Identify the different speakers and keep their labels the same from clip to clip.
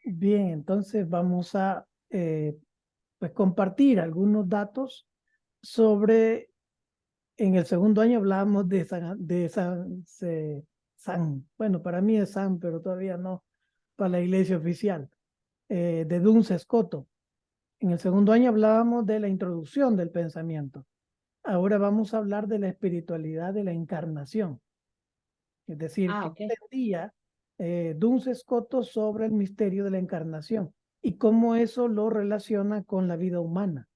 Speaker 1: Bien, entonces vamos a pues compartir algunos datos sobre, en el segundo año hablábamos de bueno, para mí es San, pero todavía no, para la iglesia oficial, de Duns Scoto. En el segundo año hablábamos de la introducción del pensamiento. Ahora vamos a hablar de la espiritualidad de la encarnación. Es decir,
Speaker 2: Ah,
Speaker 1: que
Speaker 2: ok.
Speaker 1: entendía Duns Scoto sobre el misterio de la encarnación y cómo eso lo relaciona con la vida humana.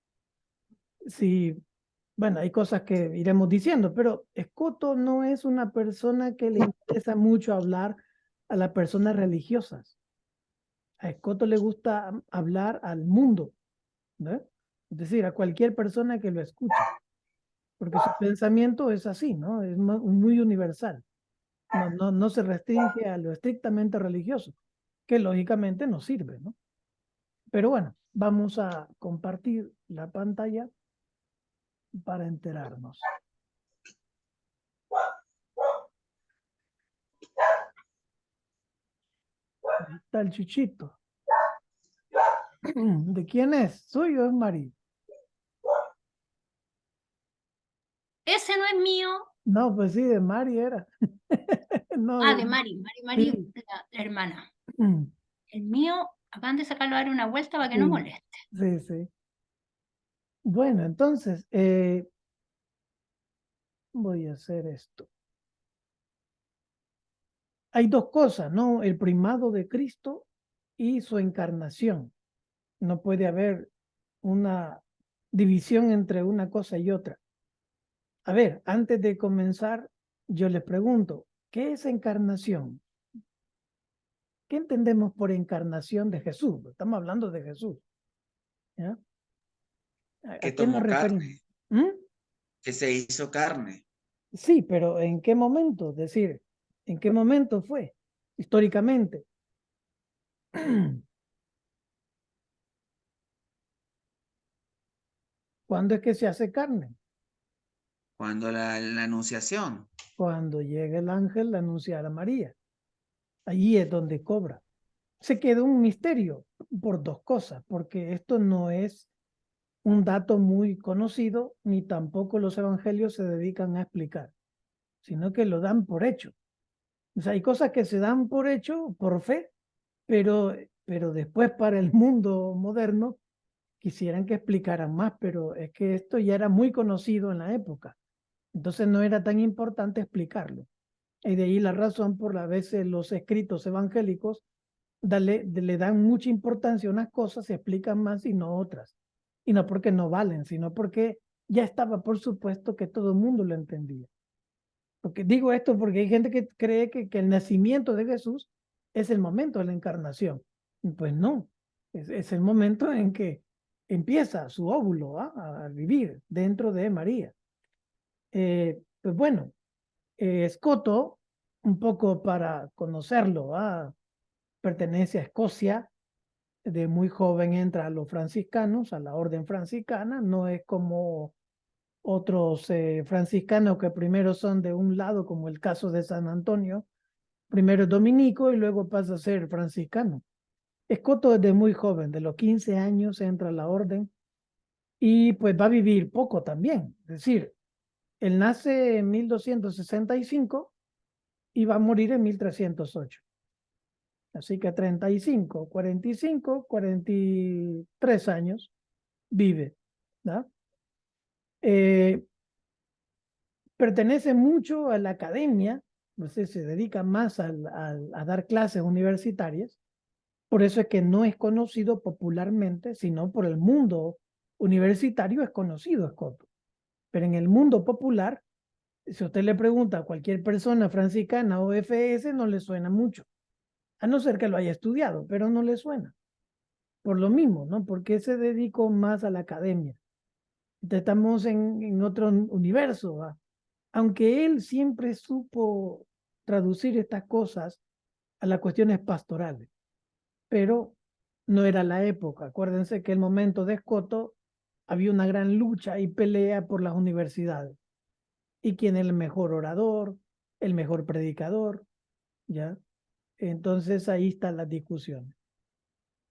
Speaker 1: Sí, bueno, hay cosas que iremos diciendo, pero Scoto no es una persona que le interesa mucho hablar a las personas religiosas. A Scoto le gusta hablar al mundo, ¿no? Es decir, a cualquier persona que lo escuche, porque su pensamiento es así, ¿no? Es muy universal. No se restringe a lo estrictamente religioso, que lógicamente nos sirve, ¿no? Pero bueno, vamos a compartir la pantalla para enterarnos. Ahí está el chuchito. ¿De quién es? ¿Suyo o es Mari?
Speaker 2: Ese no es mío.
Speaker 1: No, pues sí, de Mari era. No,
Speaker 2: Ah, de Mari. Mari,
Speaker 1: sí.
Speaker 2: la hermana. El mío, acaban de sacarlo a dar una vuelta para que no
Speaker 1: Sí,
Speaker 2: moleste.
Speaker 1: sí, sí. Bueno, entonces, voy a hacer esto. Hay dos cosas, ¿no? El primado de Cristo y su encarnación. No puede haber una división entre una cosa y otra. A ver, antes de comenzar, yo les pregunto, ¿qué es encarnación? ¿Qué entendemos por encarnación de Jesús? Estamos hablando de Jesús, ¿ya? ¿A
Speaker 3: Que
Speaker 1: qué nos
Speaker 3: tomó
Speaker 1: referimos?
Speaker 3: carne,
Speaker 1: ¿Mm?
Speaker 3: que se hizo carne.
Speaker 1: Sí, pero ¿en qué momento? Es decir, ¿en qué momento fue? Históricamente. ¿Cuándo es que se hace carne?
Speaker 3: Cuando la anunciación,
Speaker 1: Cuando llega el ángel a anunciar a María. Allí es donde cobra. Se queda un misterio por dos cosas, porque esto no es un dato muy conocido, ni tampoco los evangelios se dedican a explicar, sino que lo dan por hecho. O sea, hay cosas que se dan por hecho, por fe, pero después para el mundo moderno quisieran que explicaran más, pero es que esto ya era muy conocido en la época, entonces no era tan importante explicarlo. Y de ahí la razón por la veces los escritos evangélicos le dan mucha importancia a unas cosas, se explican más y no otras. Y no porque no valen, sino porque ya estaba por supuesto que todo el mundo lo entendía. Porque digo esto porque hay gente que cree que el nacimiento de Jesús es el momento de la encarnación. Y pues no, es el momento en que empieza su óvulo a vivir dentro de María. Pues bueno, Scoto, un poco para conocerlo, pertenece a Escocia, de muy joven entra a los franciscanos, a la orden franciscana, no es como otros franciscanos que primero son de un lado, como el caso de San Antonio, primero es dominico y luego pasa a ser franciscano. Escoto desde muy joven, de los 15 años entra a la orden y pues va a vivir poco también, es decir, él nace en 1265 y va a morir en 1308. Así que 35, 45, 43 años vive, ¿no? Eh, Pertenece mucho a la academia, no sé, se dedica más a dar clases universitarias, por eso es que no es conocido popularmente, sino por el mundo universitario es conocido Scott. Pero en el mundo popular, si usted le pregunta a cualquier persona franciscana o FS, no le suena mucho, a no ser que lo haya estudiado, pero no le suena. Por lo mismo, ¿no? Porque se dedicó más a la academia. Entonces, estamos en otro universo, ¿va? Aunque él siempre supo traducir estas cosas a las cuestiones pastorales, pero no era la época. Acuérdense que el momento de Escoto había una gran lucha y pelea por las universidades. ¿Y quién es el mejor orador, el mejor predicador? ¿Ya? Entonces ahí están las discusiones.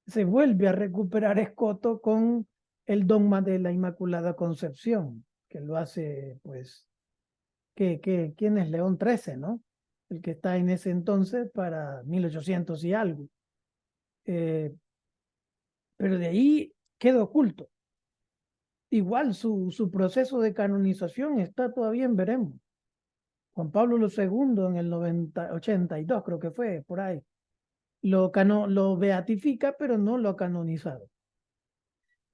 Speaker 1: se vuelve a recuperar Escoto con el dogma de la Inmaculada Concepción, que lo hace, pues, ¿quién es León XIII, no? El que está en ese entonces para 1800 y algo. Pero de ahí queda oculto. Igual su proceso de canonización está todavía en veremos. Juan Pablo II en el 82, creo que fue, por ahí, lo beatifica, pero no lo ha canonizado.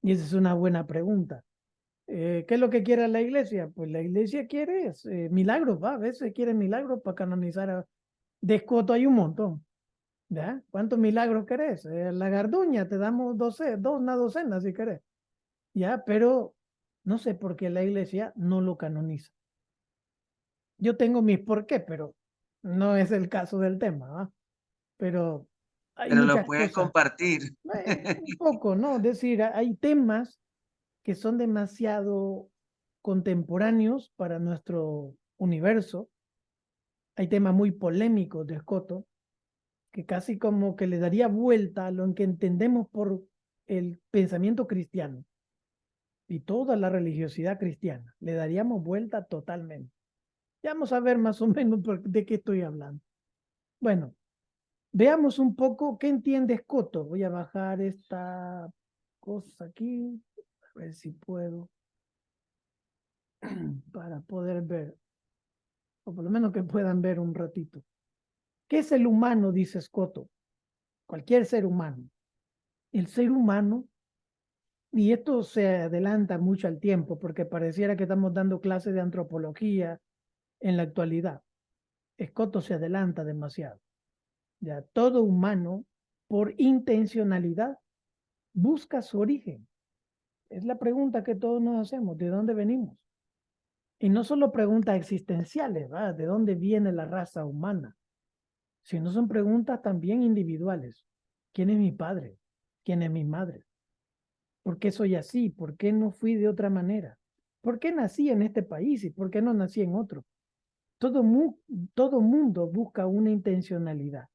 Speaker 1: Y esa es una buena pregunta. ¿Qué es lo que quiere la iglesia? Pues la iglesia quiere milagros, ¿va? A veces quiere milagros para canonizar de Escoto hay un montón. ¿Ya? ¿Cuántos milagros querés? La Garduña, te damos una docena si querés. ¿Ya? Pero no sé por qué la iglesia no lo canoniza. Yo tengo mis por qué, pero no es el caso del tema, ¿va? Pero hay
Speaker 3: Pero lo
Speaker 1: muchas
Speaker 3: puedes
Speaker 1: cosas.
Speaker 3: compartir.
Speaker 1: Un poco, ¿no? Es decir, hay temas que son demasiado contemporáneos para nuestro universo. Hay temas muy polémicos de Escoto que casi como que le daría vuelta a lo que entendemos por el pensamiento cristiano y toda la religiosidad cristiana. Le daríamos vuelta totalmente. Ya vamos a ver más o menos de qué estoy hablando. Bueno, veamos un poco qué entiende Escoto. Voy a bajar esta cosa aquí, a ver si puedo, para poder ver, o por lo menos que puedan ver un ratito. ¿Qué es el humano? Dice Escoto. Cualquier ser humano. El ser humano, y esto se adelanta mucho al tiempo, porque pareciera que estamos dando clases de antropología en la actualidad. Escoto se adelanta demasiado. Ya todo humano, por intencionalidad, busca su origen. Es la pregunta que todos nos hacemos, ¿de dónde venimos? Y no solo preguntas existenciales, ¿verdad? ¿De dónde viene la raza humana? Sino son preguntas también individuales. ¿Quién es mi padre? ¿Quién es mi madre? ¿Por qué soy así? ¿Por qué no fui de otra manera? ¿Por qué nací en este país y por qué no nací en otro? Todo mundo busca una intencionalidad.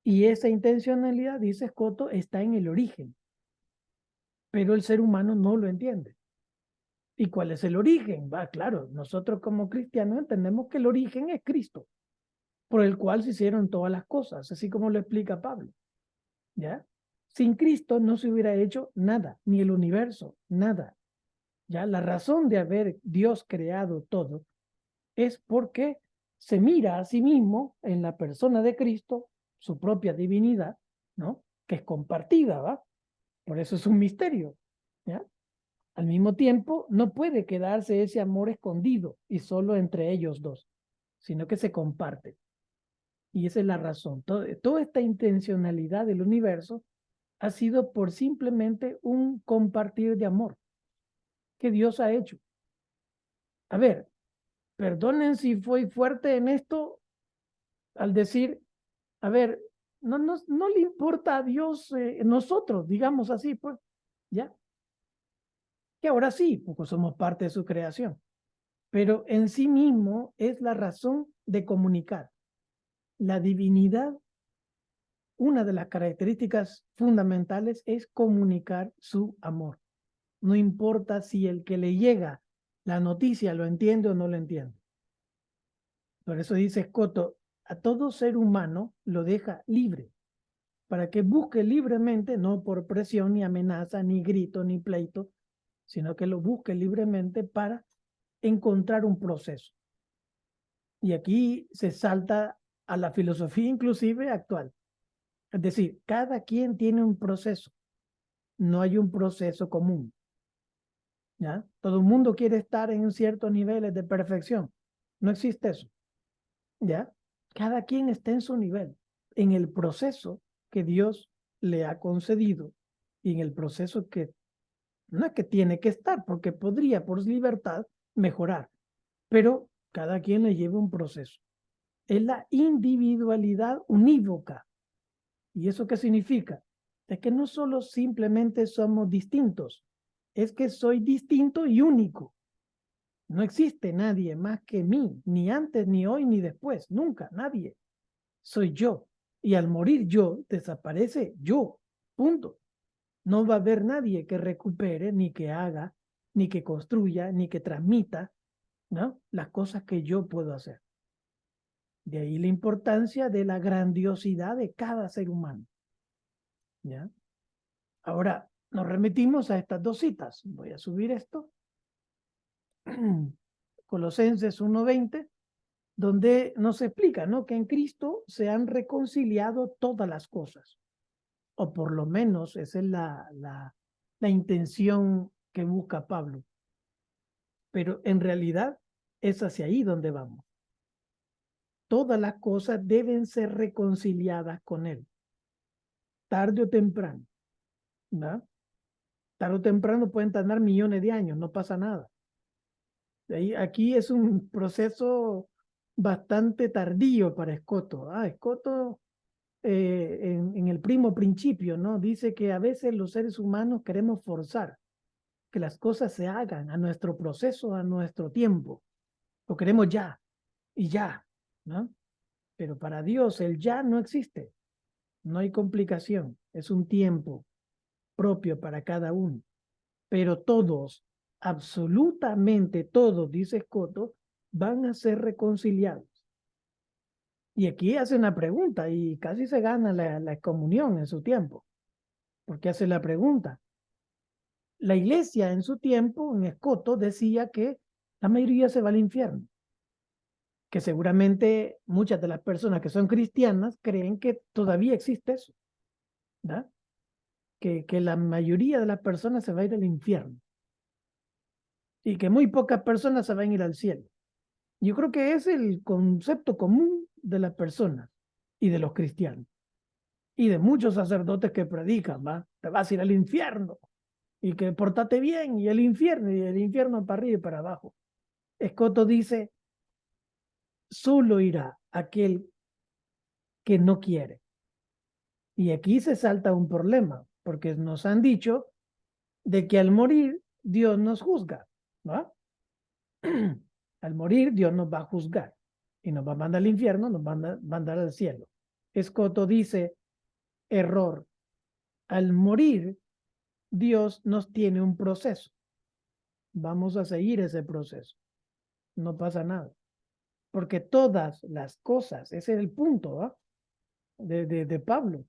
Speaker 1: Y esa intencionalidad, dice Escoto, está en el origen. Pero el ser humano no lo entiende. ¿Y cuál es el origen? Va, claro, nosotros como cristianos entendemos que el origen es Cristo, por el cual se hicieron todas las cosas, así como lo explica Pablo. ¿Ya? Sin Cristo no se hubiera hecho nada, ni el universo, nada. ¿Ya? La razón de haber Dios creado todo es porque se mira a sí mismo en la persona de Cristo, su propia divinidad, ¿no? Que es compartida, ¿va? Por eso es un misterio, ¿ya? Al mismo tiempo, no puede quedarse ese amor escondido y solo entre ellos dos, sino que se comparte. Y esa es la razón. Toda esta intencionalidad del universo ha sido por simplemente un compartir de amor que Dios ha hecho. A ver, perdonen si fui fuerte en esto al decir, a ver, no le importa a Dios nosotros, digamos así, pues, ¿ya? Que ahora sí, porque somos parte de su creación. Pero en sí mismo es la razón de comunicar. La divinidad, una de las características fundamentales es comunicar su amor. No importa si el que le llega la noticia lo entiende o no lo entiende. Por eso dice Escoto, a todo ser humano lo deja libre, para que busque libremente, no por presión, ni amenaza, ni grito, ni pleito, sino que lo busque libremente para encontrar un proceso. Y aquí se salta a la filosofía inclusive actual. Es decir, cada quien tiene un proceso, no hay un proceso común. ¿Ya? Todo el mundo quiere estar en ciertos niveles de perfección. No existe eso. ¿Ya? Cada quien está en su nivel, en el proceso que Dios le ha concedido y en el proceso que no es que tiene que estar, porque podría por libertad mejorar, pero cada quien le lleva un proceso. Es la individualidad unívoca. ¿Y eso qué significa? Es que no solo simplemente somos distintos, es que soy distinto y único. No existe nadie más que mí, ni antes, ni hoy, ni después, nunca, nadie. Soy yo. Y al morir yo, desaparece yo. Punto. No va a haber nadie que recupere, ni que haga, ni que construya, ni que transmita, ¿no?, las cosas que yo puedo hacer. De ahí la importancia de la grandiosidad de cada ser humano. ¿Ya? Ahora, nos remitimos a estas dos citas. Voy a subir esto. Colosenses 1:20, donde nos explica, ¿no?, que en Cristo se han reconciliado todas las cosas. O por lo menos esa es la intención que busca Pablo. Pero en realidad es hacia ahí donde vamos. Todas las cosas deben ser reconciliadas con Él, tarde o temprano, ¿verdad? Tarde o temprano pueden tardar millones de años, no pasa nada. Aquí es un proceso bastante tardío para Escoto. Escoto, en el primo principio, ¿no?, dice que a veces los seres humanos queremos forzar que las cosas se hagan a nuestro proceso, a nuestro tiempo. Lo queremos ya y ya, ¿no? Pero para Dios el ya no existe. No hay complicación. Es un tiempo propio para cada uno. Pero todos, absolutamente todos, dice Escoto, van a ser reconciliados. Y aquí hace una pregunta y casi se gana la excomunión en su tiempo. Porque hace la pregunta. La iglesia en su tiempo, en Escoto, decía que la mayoría se va al infierno. Que seguramente muchas de las personas que son cristianas creen que todavía existe eso, ¿verdad? Que la mayoría de las personas se va a ir al infierno y que muy pocas personas se van a ir al cielo. Yo creo que es el concepto común de las personas y de los cristianos y de muchos sacerdotes que predican, ¿va? Te vas a ir al infierno y que portate bien y el infierno para arriba y para abajo. Escoto dice, solo irá aquel que no quiere. Y aquí se salta un problema, porque nos han dicho de que al morir Dios nos juzga, ¿va? Al morir Dios nos va a juzgar y nos va a mandar al infierno, nos va a mandar al cielo. Escoto dice, error. Al morir Dios nos tiene un proceso. Vamos a seguir ese proceso. No pasa nada. Porque todas las cosas, ese es el punto, ¿va? De Pablo.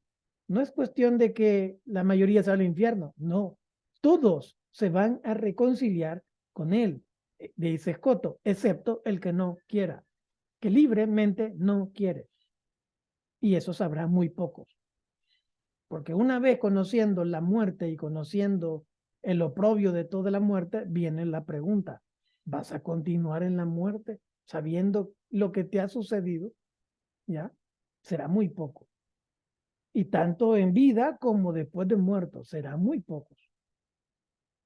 Speaker 1: No es cuestión de que la mayoría se va al infierno, no. Todos se van a reconciliar con él, dice Escoto, excepto el que no quiera, que libremente no quiere. Y eso sabrá muy pocos. Porque una vez conociendo la muerte y conociendo el oprobio de toda la muerte, viene la pregunta, ¿vas a continuar en la muerte sabiendo lo que te ha sucedido? ¿Ya? Será muy poco. Y tanto en vida como después de muerto, serán muy pocos.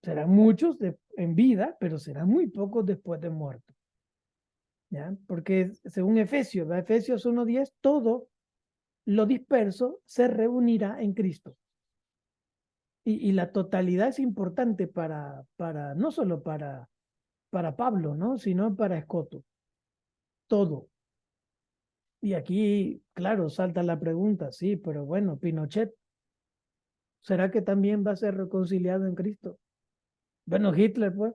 Speaker 1: Serán muchos en vida, pero serán muy pocos después de muerto. ¿Ya? Porque según Efesios, Efesios 1:10, todo lo disperso se reunirá en Cristo. Y la totalidad es importante no solo para Pablo, ¿no?, sino para Escoto. Todo. Y aquí, claro, salta la pregunta, sí, pero bueno, Pinochet, ¿será que también va a ser reconciliado en Cristo? Bueno, Hitler, pues.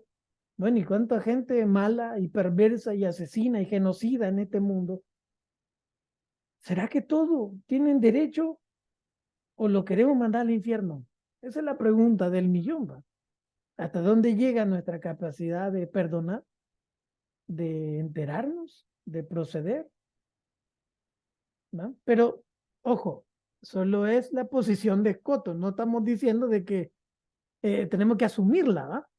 Speaker 1: Bueno, ¿y cuánta gente mala y perversa y asesina y genocida en este mundo? ¿Será que todos tienen derecho o lo queremos mandar al infierno? Esa es la pregunta del millón, ¿va? ¿Hasta dónde llega nuestra capacidad de perdonar, de enterarnos, de proceder? ¿No? Pero, ojo, solo es la posición de Escoto. No estamos diciendo de que tenemos que asumirla, ¿va?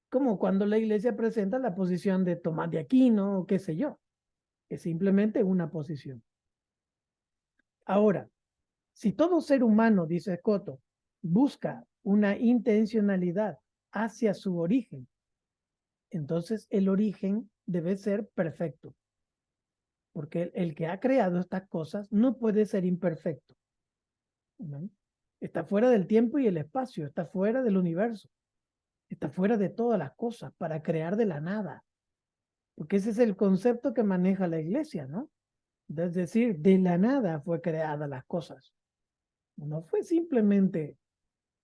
Speaker 1: Como cuando la iglesia presenta la posición de Tomás de Aquino o qué sé yo. Es simplemente una posición. Ahora, si todo ser humano, dice Escoto, busca una intencionalidad hacia su origen, entonces el origen debe ser perfecto. Porque el que ha creado estas cosas no puede ser imperfecto, ¿no? Está fuera del tiempo y el espacio, está fuera del universo, está fuera de todas las cosas para crear de la nada. Porque ese es el concepto que maneja la iglesia, ¿no? Es decir, de la nada fue creada las cosas. No fue simplemente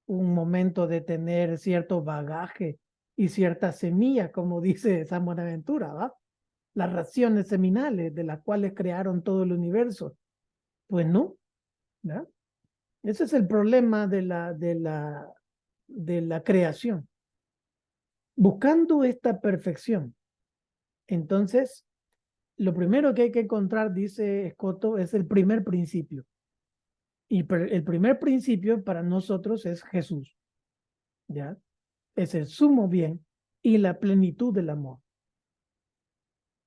Speaker 1: un momento de tener cierto bagaje y cierta semilla, como dice San Buenaventura, ¿va? Las raciones seminales de las cuales crearon todo el universo. Pues no, ¿verdad? Ese es el problema de la creación. Buscando esta perfección. Entonces, lo primero que hay que encontrar, dice Escoto, es el primer principio. Y el primer principio para nosotros es Jesús, ¿ya? Es el sumo bien y la plenitud del amor.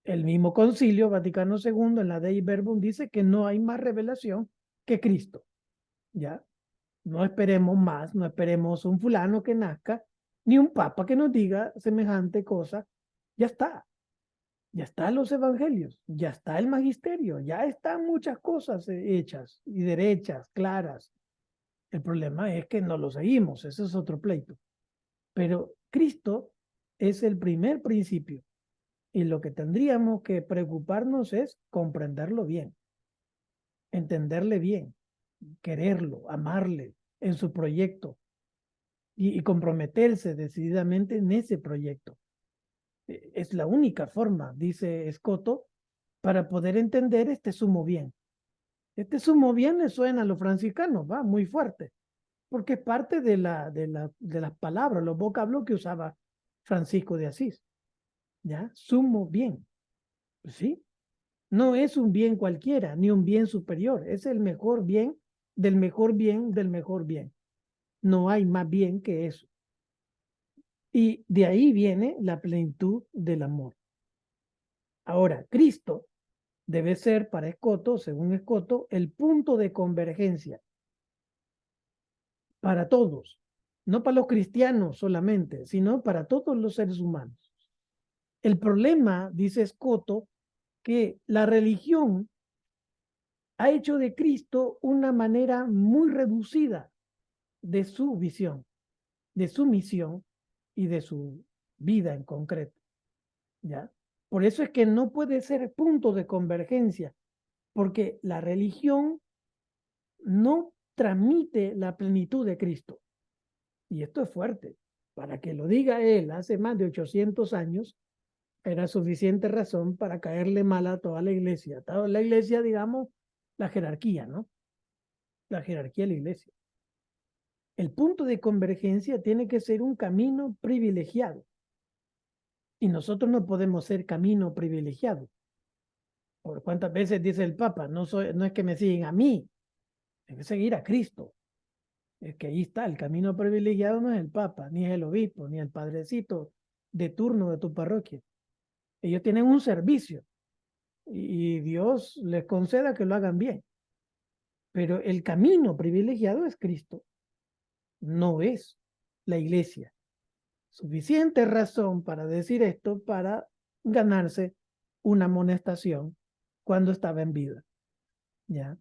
Speaker 1: El mismo Concilio Vaticano II en la Dei Verbum dice que no hay más revelación que Cristo, ¿ya? No esperemos más, no esperemos un fulano que nazca, ni un papa que nos diga semejante cosa. Ya están los evangelios, ya está el magisterio, ya están muchas cosas hechas y derechas, claras. El problema es que no lo seguimos, ese es otro pleito. Pero Cristo es el primer principio y lo que tendríamos que preocuparnos es comprenderlo bien, entenderle bien, quererlo, amarle en su proyecto y comprometerse decididamente en ese proyecto. Es la única forma, dice Escoto, para poder entender este sumo bien. Este sumo bien le suena a los franciscanos, va muy fuerte, porque es parte de las palabras, los vocablos que usaba Francisco de Asís. ¿Ya? Sumo bien. ¿Sí? No es un bien cualquiera, ni un bien superior, es el mejor bien del mejor bien del mejor bien. No hay más bien que eso. Y de ahí viene la plenitud del amor. Ahora, Cristo debe ser para Escoto, según Escoto, el punto de convergencia para todos, no para los cristianos solamente, sino para todos los seres humanos. El problema, dice Escoto, que la religión ha hecho de Cristo una manera muy reducida de su visión, de su misión y de su vida en concreto, ¿ya? Por eso es que no puede ser punto de convergencia, porque la religión no transmite la plenitud de Cristo. Y esto es fuerte. Para que lo diga él hace más de 800 años, era suficiente razón para caerle mal a toda la iglesia. Toda la iglesia, digamos, la jerarquía, ¿no? La jerarquía de la iglesia. El punto de convergencia tiene que ser un camino privilegiado. Y nosotros no podemos ser camino privilegiado. Por cuántas veces dice el Papa, no es que me siguen a mí, hay que seguir a Cristo. Es que ahí está, el camino privilegiado no es el Papa, ni es el obispo, ni el padrecito de turno de tu parroquia. Ellos tienen un servicio y Dios les conceda que lo hagan bien. Pero el camino privilegiado es Cristo, no es la iglesia. Suficiente razón para decir esto para ganarse una amonestación cuando estaba en vida. ¿Ya?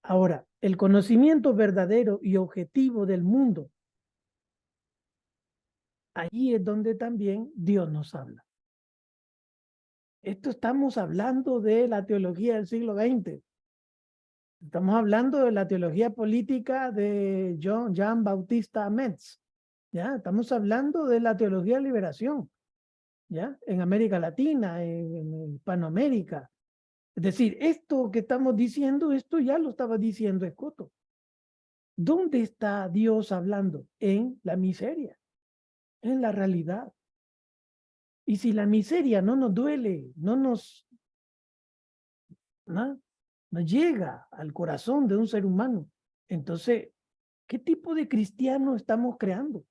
Speaker 1: Ahora, el conocimiento verdadero y objetivo del mundo, allí es donde también Dios nos habla. Esto estamos hablando de la teología del siglo XX. Estamos hablando de la teología política de Jean Bautista Metz. ¿Ya? Estamos hablando de la teología de liberación, ¿ya? En América Latina, en Hispanoamérica. Es decir, esto que estamos diciendo, esto ya lo estaba diciendo Escoto. ¿Dónde está Dios hablando? En la miseria, en la realidad. Y si la miseria no nos duele, no llega al corazón de un ser humano, entonces, ¿qué tipo de cristiano estamos creando?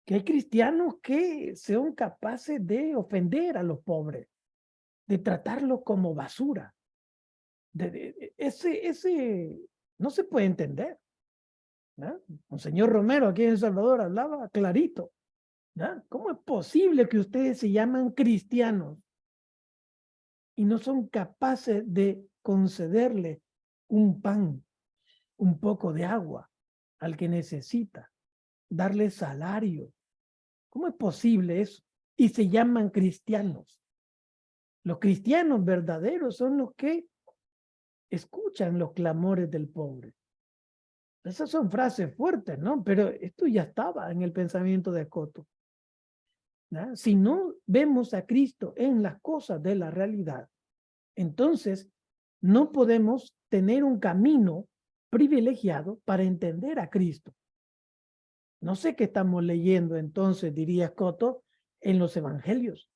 Speaker 1: Que hay cristianos que sean capaces de ofender a los pobres, de tratarlos como basura. Ese no se puede entender. ¿No? Monseñor Romero aquí en El Salvador hablaba clarito. ¿No? ¿Cómo es posible que ustedes se llaman cristianos y no son capaces de concederle un pan, un poco de agua al que necesita, darle salario? ¿Cómo es posible eso? Y se llaman cristianos. Los cristianos verdaderos son los que escuchan los clamores del pobre, Esas son frases fuertes, ¿no? Pero esto ya estaba en el pensamiento de Coto. ¿Ya? Si no vemos a Cristo en las cosas de la realidad, entonces no podemos tener un camino privilegiado para entender a Cristo. No sé qué estamos leyendo entonces, diría Coto, en los evangelios,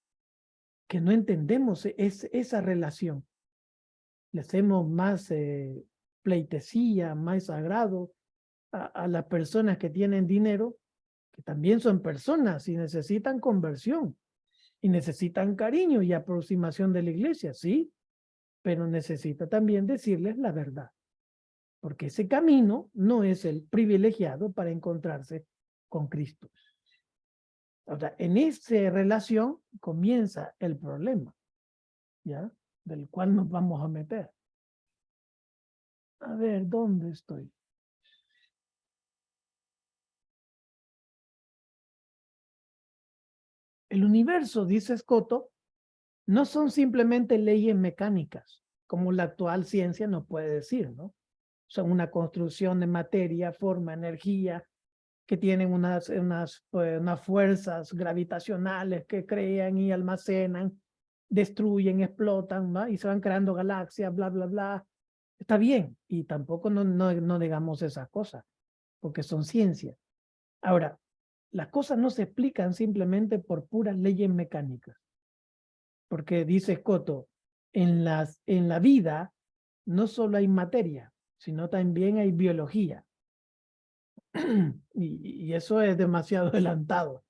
Speaker 1: que no entendemos esa relación. Le hacemos más pleitesía, más sagrado a las personas que tienen dinero, que también son personas y necesitan conversión y necesitan cariño y aproximación de la iglesia, sí, pero necesita también decirles la verdad, porque ese camino no es el privilegiado para encontrarse con Cristo. O sea, en esa relación comienza el problema, ¿ya? Del cual nos vamos a meter. A ver, ¿dónde estoy? El universo, dice Scotto, no son simplemente leyes mecánicas, como la actual ciencia nos puede decir, ¿no? Son una construcción de materia, forma, energía, que tienen unas fuerzas gravitacionales que crean y almacenan, destruyen, explotan, ¿no? Y se van creando galaxias, bla, bla, bla. Está bien, y tampoco no digamos esas cosas, porque son ciencia. Ahora, las cosas no se explican simplemente por puras leyes mecánicas, porque dice Scotto, en la vida no solo hay materia, sino también hay biología. Y eso es demasiado adelantado.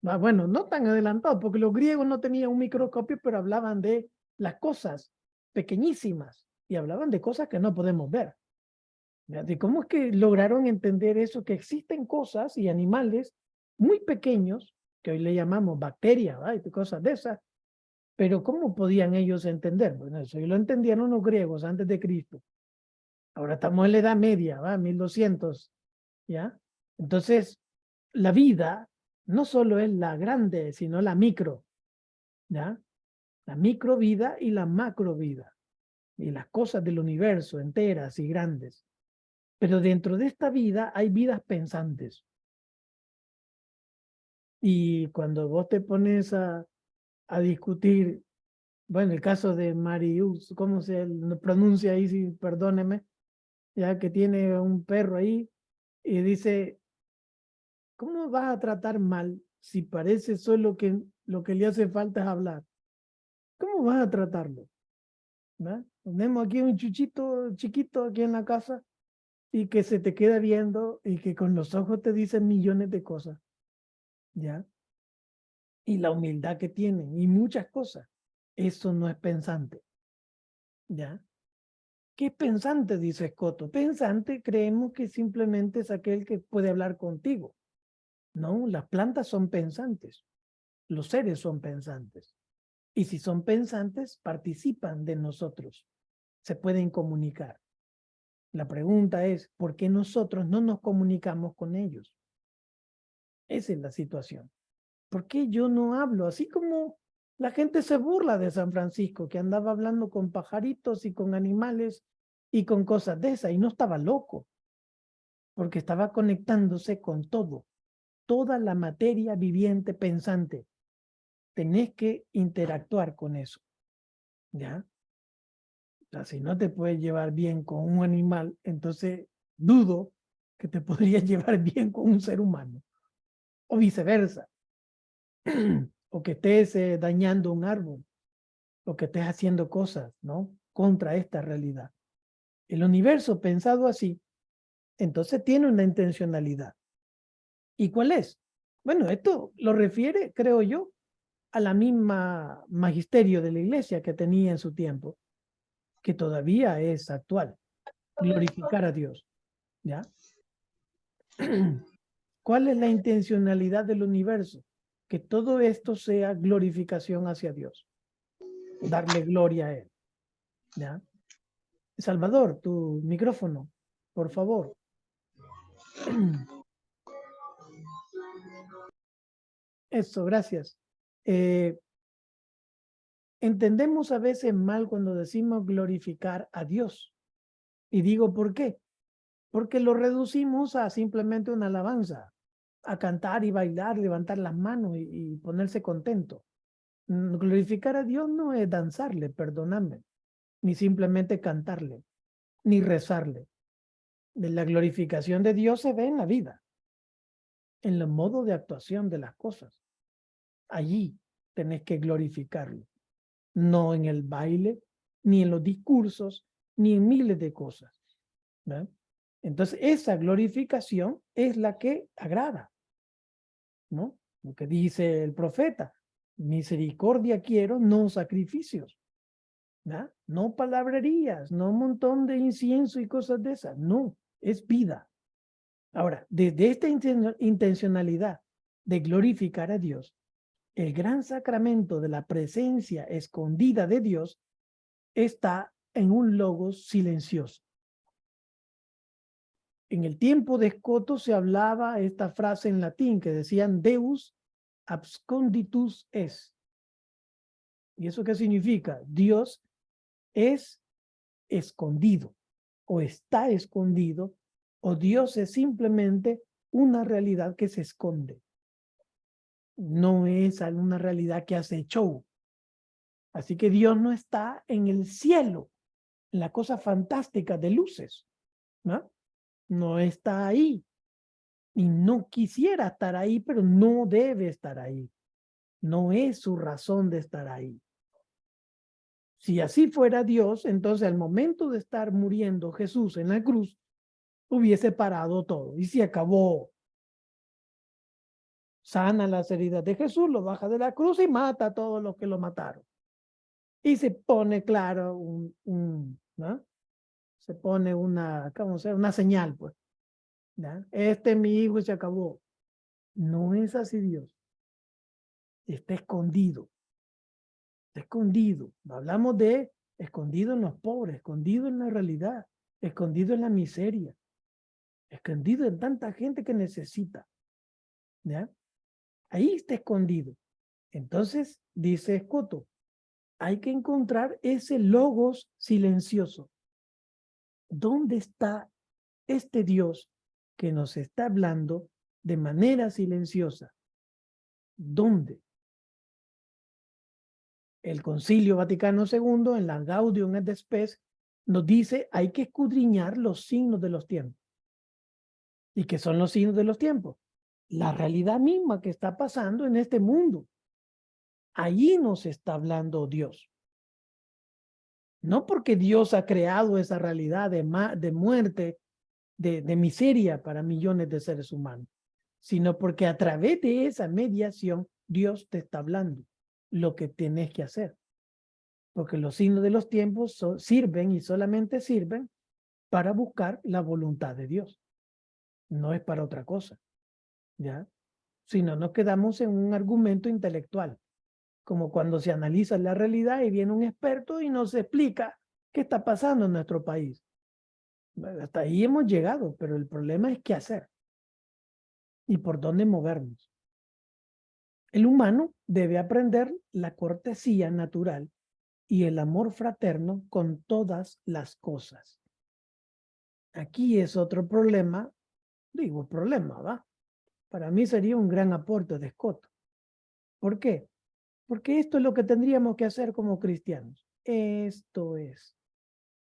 Speaker 1: Bueno, no tan adelantado, porque los griegos no tenían un microscopio, pero hablaban de las cosas pequeñísimas y hablaban de cosas que no podemos ver. ¿De cómo es que lograron entender eso? Que existen cosas y animales muy pequeños, que hoy le llamamos bacterias, ¿verdad? Y cosas de esas, pero ¿cómo podían ellos entender? Bueno, eso lo entendieron los griegos antes de Cristo. Ahora estamos en la Edad Media, ¿va? 1200, ¿ya? Entonces, la vida no solo es la grande, sino la micro, ¿ya? La microvida y la macrovida, y las cosas del universo enteras y grandes. Pero dentro de esta vida hay vidas pensantes. Y cuando vos te pones a discutir, bueno, el caso de Marius, ¿cómo se pronuncia ahí? Sí, perdóneme, ya que tiene un perro ahí y dice, ¿cómo vas a tratar mal si parece solo que lo que le hace falta es hablar? ¿Cómo vas a tratarlo? ¿Va? Tenemos aquí un chuchito chiquito aquí en la casa y que se te queda viendo y que con los ojos te dice millones de cosas, ¿ya? Y la humildad que tienen y muchas cosas. Eso no es pensante, ¿ya? ¿Qué es pensante? Dice Scotto. Pensante creemos que simplemente es aquel que puede hablar contigo. No, las plantas son pensantes. Los seres son pensantes. Y si son pensantes, participan de nosotros. Se pueden comunicar. La pregunta es, ¿por qué nosotros no nos comunicamos con ellos? Esa es la situación. ¿Por qué yo no hablo? Así como la gente se burla de San Francisco, que andaba hablando con pajaritos y con animales y con cosas de esas, y no estaba loco, porque estaba conectándose con todo, toda la materia viviente pensante. Tenés que interactuar con eso, ¿ya? O sea, si no te puedes llevar bien con un animal, entonces dudo que te podrías llevar bien con un ser humano, o viceversa, o que estés dañando un árbol, o que estés haciendo cosas, ¿no? Contra esta realidad. El universo pensado así, entonces tiene una intencionalidad. ¿Y cuál es? Bueno, esto lo refiere, creo yo, a la misma magisterio de la iglesia que tenía en su tiempo, que todavía es actual, glorificar a Dios, ¿ya? ¿Cuál es la intencionalidad del universo? Que todo esto sea glorificación hacia Dios, darle gloria a Él, ¿ya? Salvador, tu micrófono, por favor. Eso, gracias. Entendemos a veces mal cuando decimos glorificar a Dios. Y digo, ¿por qué? porque lo reducimos a simplemente una alabanza, a cantar y bailar, levantar las manos y ponerse contento. Glorificar a Dios no es danzarle, perdóname, ni simplemente cantarle, ni rezarle. La glorificación de Dios se ve en la vida, en el modo de actuación de las cosas. Allí tenés que glorificarlo, no en el baile, ni en los discursos, ni en miles de cosas, ¿no? Entonces, esa glorificación es la que agrada, ¿no? Lo que dice el profeta, misericordia quiero, no sacrificios, ¿no? No palabrerías, no un montón de incienso y cosas de esas, no, es vida. Ahora, desde esta intencionalidad de glorificar a Dios, el gran sacramento de la presencia escondida de Dios está en un logos silencioso. En el tiempo de Escoto se hablaba esta frase en latín que decían Deus absconditus es. ¿Y eso qué significa? Dios es escondido o está escondido, o Dios es simplemente una realidad que se esconde. No es una realidad que hace show. Así que Dios no está en el cielo, en la cosa fantástica de luces, ¿no? No está ahí. Y no quisiera estar ahí, pero no debe estar ahí. No es su razón de estar ahí. Si así fuera Dios, entonces al momento de estar muriendo Jesús en la cruz, hubiese parado todo y se acabó. Sana las heridas de Jesús, lo baja de la cruz y mata a todos los que lo mataron. Y se pone, claro, ¿no? Se pone una señal, pues. ¿Ya? Este es mi hijo y se acabó. No es así Dios. Está escondido. Está escondido. Hablamos de escondido en los pobres, escondido en la realidad, escondido en la miseria, escondido en tanta gente que necesita. ¿Ya? Ahí está escondido. Entonces, dice Escoto, hay que encontrar ese logos silencioso. ¿Dónde está este Dios que nos está hablando de manera silenciosa? ¿Dónde? El Concilio Vaticano II, en la Gaudium et Spes, nos dice hay que escudriñar los signos de los tiempos. ¿Y qué son los signos de los tiempos? La realidad misma que está pasando en este mundo. Allí nos está hablando Dios. No porque Dios ha creado esa realidad de muerte, de miseria para millones de seres humanos, sino porque a través de esa mediación Dios te está hablando lo que tienes que hacer. Porque los signos de los tiempos sirven y solamente sirven para buscar la voluntad de Dios. No es para otra cosa, ¿ya? Si no, nos quedamos en un argumento intelectual, como cuando se analiza la realidad y viene un experto y nos explica qué está pasando en nuestro país. Hasta ahí hemos llegado, pero el problema es qué hacer y por dónde movernos. El humano debe aprender la cortesía natural y el amor fraterno con todas las cosas. Aquí es otro problema, digo problema, ¿va? Para mí sería un gran aporte de Scott. ¿Por qué? Porque esto es lo que tendríamos que hacer como cristianos. Esto es.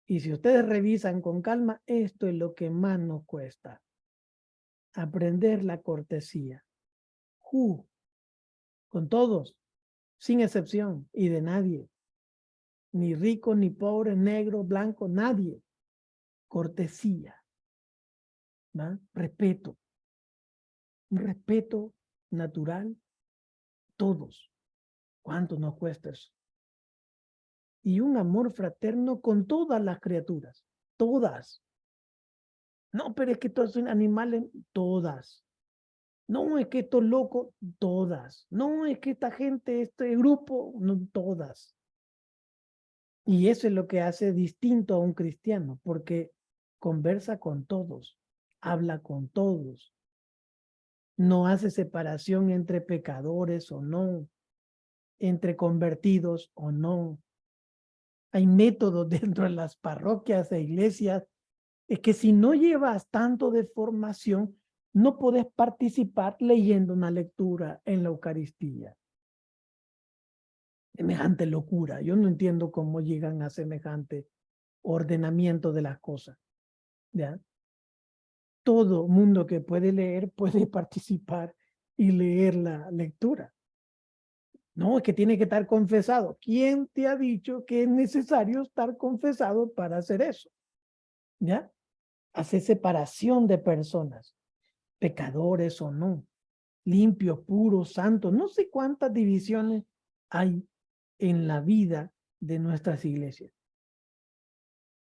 Speaker 1: Y si ustedes revisan con calma, esto es lo que más nos cuesta. Aprender la cortesía. Con todos, sin excepción, y de nadie. Ni rico, ni pobre, negro, blanco, nadie. Cortesía. ¿Va? Respeto. Un respeto natural. Todos. ¿Cuánto nos cuesta eso? Y un amor fraterno con todas las criaturas. Todas. No, pero es que todos son animales. Todas. No, es que estos locos. Todas. No, es que esta gente, este grupo. No, todas. Y eso es lo que hace distinto a un cristiano, porque conversa con todos, habla con todos, no hace separación entre pecadores o no, entre convertidos o no. Hay métodos dentro de las parroquias e iglesias Es que si no llevas tanto de formación, no puedes participar leyendo una lectura en la Eucaristía. Semejante locura. Yo no entiendo cómo llegan a semejante ordenamiento de las cosas. ¿Ya? Todo mundo que puede leer puede participar y leer la lectura. No, es que tiene que estar confesado. ¿Quién te ha dicho que es necesario estar confesado para hacer eso? ¿Ya? Hace separación de personas, pecadores o no, limpios, puros, santos. No sé cuántas divisiones hay en la vida de nuestras iglesias.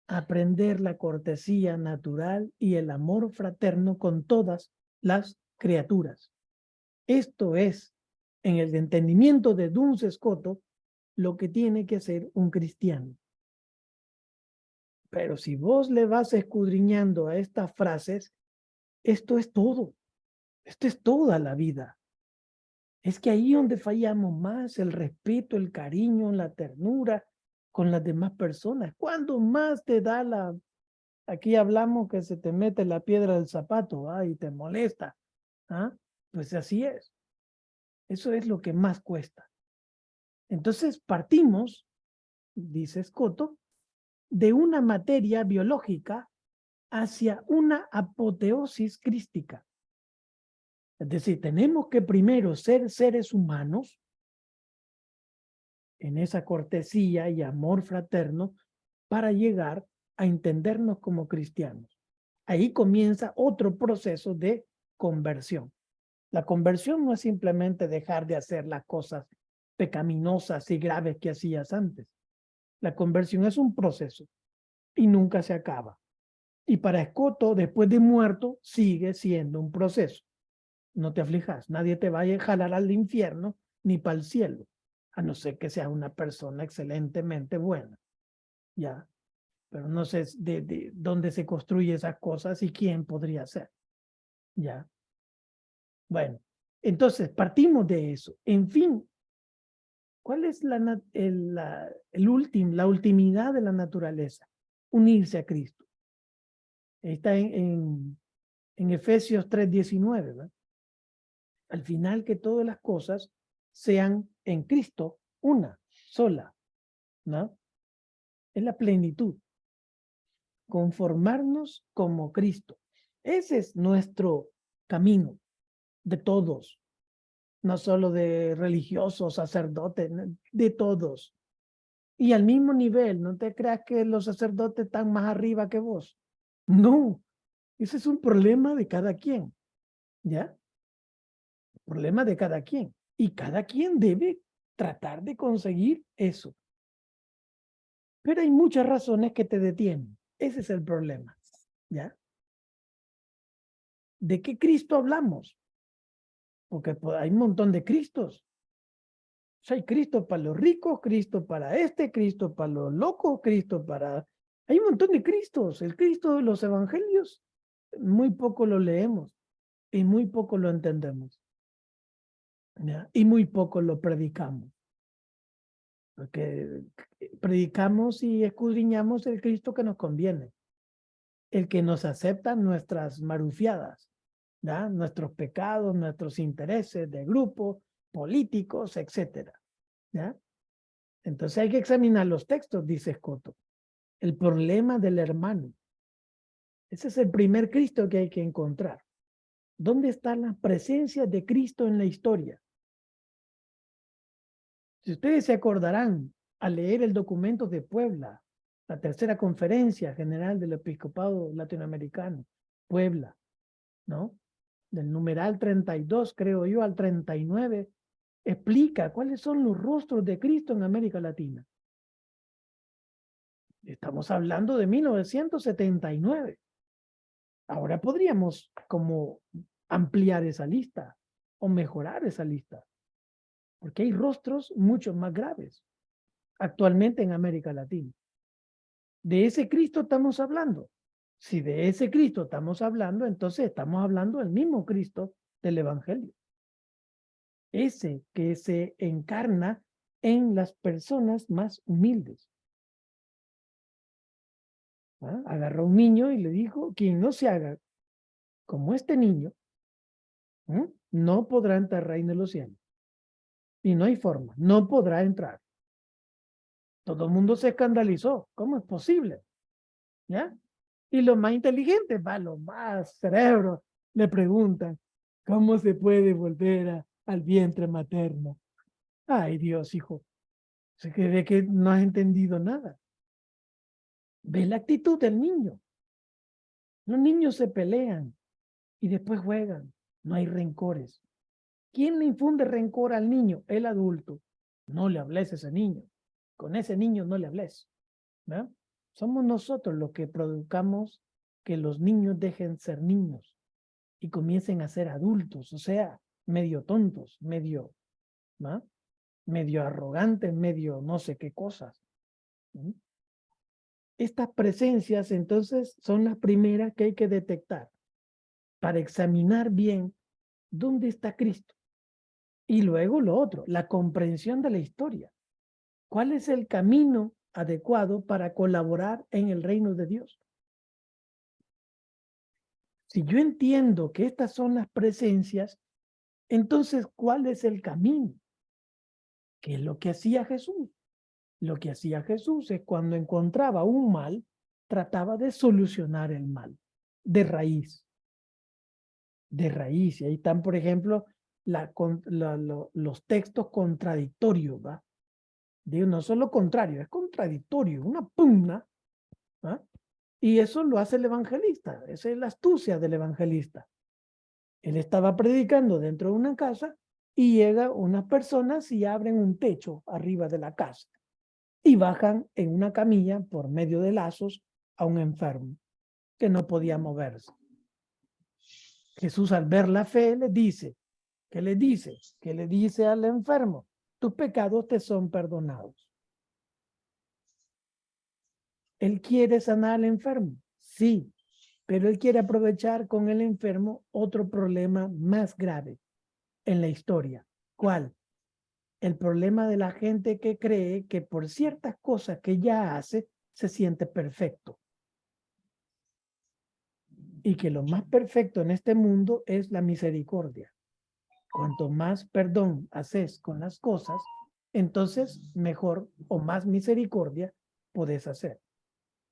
Speaker 1: Aprender la cortesía natural y el amor fraterno con todas las criaturas. Esto es, en el entendimiento de Duns Scoto, lo que tiene que ser un cristiano. Pero si vos le vas escudriñando a estas frases, esto es todo. Esto es toda la vida. Es que ahí donde fallamos más, el respeto, el cariño, la ternura con las demás personas. Cuando más te da la... Aquí hablamos que se te mete la piedra del zapato, y te molesta. Pues así es. Eso es lo que más cuesta. Entonces partimos, dice Scoto, de una materia biológica hacia una apoteosis crística. Es decir, tenemos que primero ser seres humanos en esa cortesía y amor fraterno para llegar a entendernos como cristianos. Ahí comienza otro proceso de conversión. La conversión no es simplemente dejar de hacer las cosas pecaminosas y graves que hacías antes. La conversión es un proceso y nunca se acaba. Y para Scoto, después de muerto, sigue siendo un proceso. No te aflijas, nadie te va a jalar al infierno ni para el cielo, a no ser que sea una persona excelentemente buena. Ya, pero no sé de dónde se construyen esas cosas y quién podría ser. Ya. Bueno, entonces partimos de eso. En fin, ¿cuál es la ultimidad de la naturaleza? Unirse a Cristo. Está en Efesios 3:19, ¿verdad? Al final que todas las cosas sean en Cristo una, sola, ¿no? Es la plenitud. Conformarnos como Cristo. Ese es nuestro camino de todos, no solo de religiosos, sacerdotes, de todos. Y al mismo nivel, no te creas que los sacerdotes están más arriba que vos. No, ese es un problema de cada quien, ¿ya? Problema de cada quien. Y cada quien debe tratar de conseguir eso. Pero hay muchas razones que te detienen. Ese es el problema, ¿ya? ¿De qué Cristo hablamos? Porque pues, hay un montón de Cristos. O sea, hay Cristo para los ricos, Cristo para Cristo para los locos, Cristo para... Hay un montón de Cristos. El Cristo de los evangelios, muy poco lo leemos y muy poco lo entendemos, ¿ya? Y muy poco lo predicamos. Porque predicamos y escudriñamos el Cristo que nos conviene, el que nos acepta nuestras marufiadas, ¿ya? Nuestros pecados, nuestros intereses de grupo, políticos, etcétera, ¿ya? Entonces hay que examinar los textos, dice Scoto. El problema del hermano. Ese es el primer Cristo que hay que encontrar. ¿Dónde está la presencia de Cristo en la historia? Si ustedes se acordarán al leer el documento de Puebla, la tercera conferencia general del episcopado latinoamericano, Puebla, ¿no? Del numeral 32, creo yo, al 39, explica cuáles son los rostros de Cristo en América Latina. Estamos hablando de 1979. Ahora podríamos como ampliar esa lista o mejorar esa lista, porque hay rostros mucho más graves actualmente en América Latina. ¿De ese Cristo estamos hablando? Si de ese Cristo estamos hablando, entonces estamos hablando del mismo Cristo del Evangelio. Ese que se encarna en las personas más humildes. ¿Ah? Agarró a un niño y le dijo, quien no se haga como este niño, no podrá entrar al reino de los cielos. Y no hay forma, no podrá entrar. Todo el mundo se escandalizó. ¿Cómo es posible? ¿Ya? Y los más inteligentes, los más cerebros, le preguntan, ¿cómo se puede volver al vientre materno? Ay, Dios, hijo, se cree que no has entendido nada. Ve la actitud del niño. Los niños se pelean y después juegan. No hay rencores. ¿Quién le infunde rencor al niño? El adulto. No le hables a ese niño. Con ese niño no le hables. ¿No? Somos nosotros los que provocamos que los niños dejen ser niños y comiencen a ser adultos, o sea, medio tontos, medio, ¿no? Medio arrogantes, medio no sé qué cosas. ¿No? Estas presencias entonces son las primeras que hay que detectar para examinar bien dónde está Cristo. Y luego lo otro, la comprensión de la historia. ¿Cuál es el camino adecuado para colaborar en el reino de Dios? Si yo entiendo que estas son las presencias, entonces, ¿cuál es el camino? ¿Qué es lo que hacía Jesús? Lo que hacía Jesús es cuando encontraba un mal, trataba de solucionar el mal, de raíz. De raíz. Y ahí están, por ejemplo, los textos contradictorios, ¿va? Digo, no solo contrario, es contradictorio, una pugna, ¿va? Y eso lo hace el evangelista, esa es la astucia del evangelista. Él estaba predicando dentro de una casa y llega unas personas y abren un techo arriba de la casa y bajan en una camilla por medio de lazos a un enfermo que no podía moverse. Jesús, al ver la fe, le dice, ¿qué le dice? ¿Qué le dice al enfermo? Tus pecados te son perdonados. ¿Él quiere sanar al enfermo? Sí, pero él quiere aprovechar con el enfermo otro problema más grave en la historia. ¿Cuál? El problema de la gente que cree que por ciertas cosas que ya hace, se siente perfecto. Y que lo más perfecto en este mundo es la misericordia. Cuanto más perdón haces con las cosas, entonces mejor o más misericordia puedes hacer.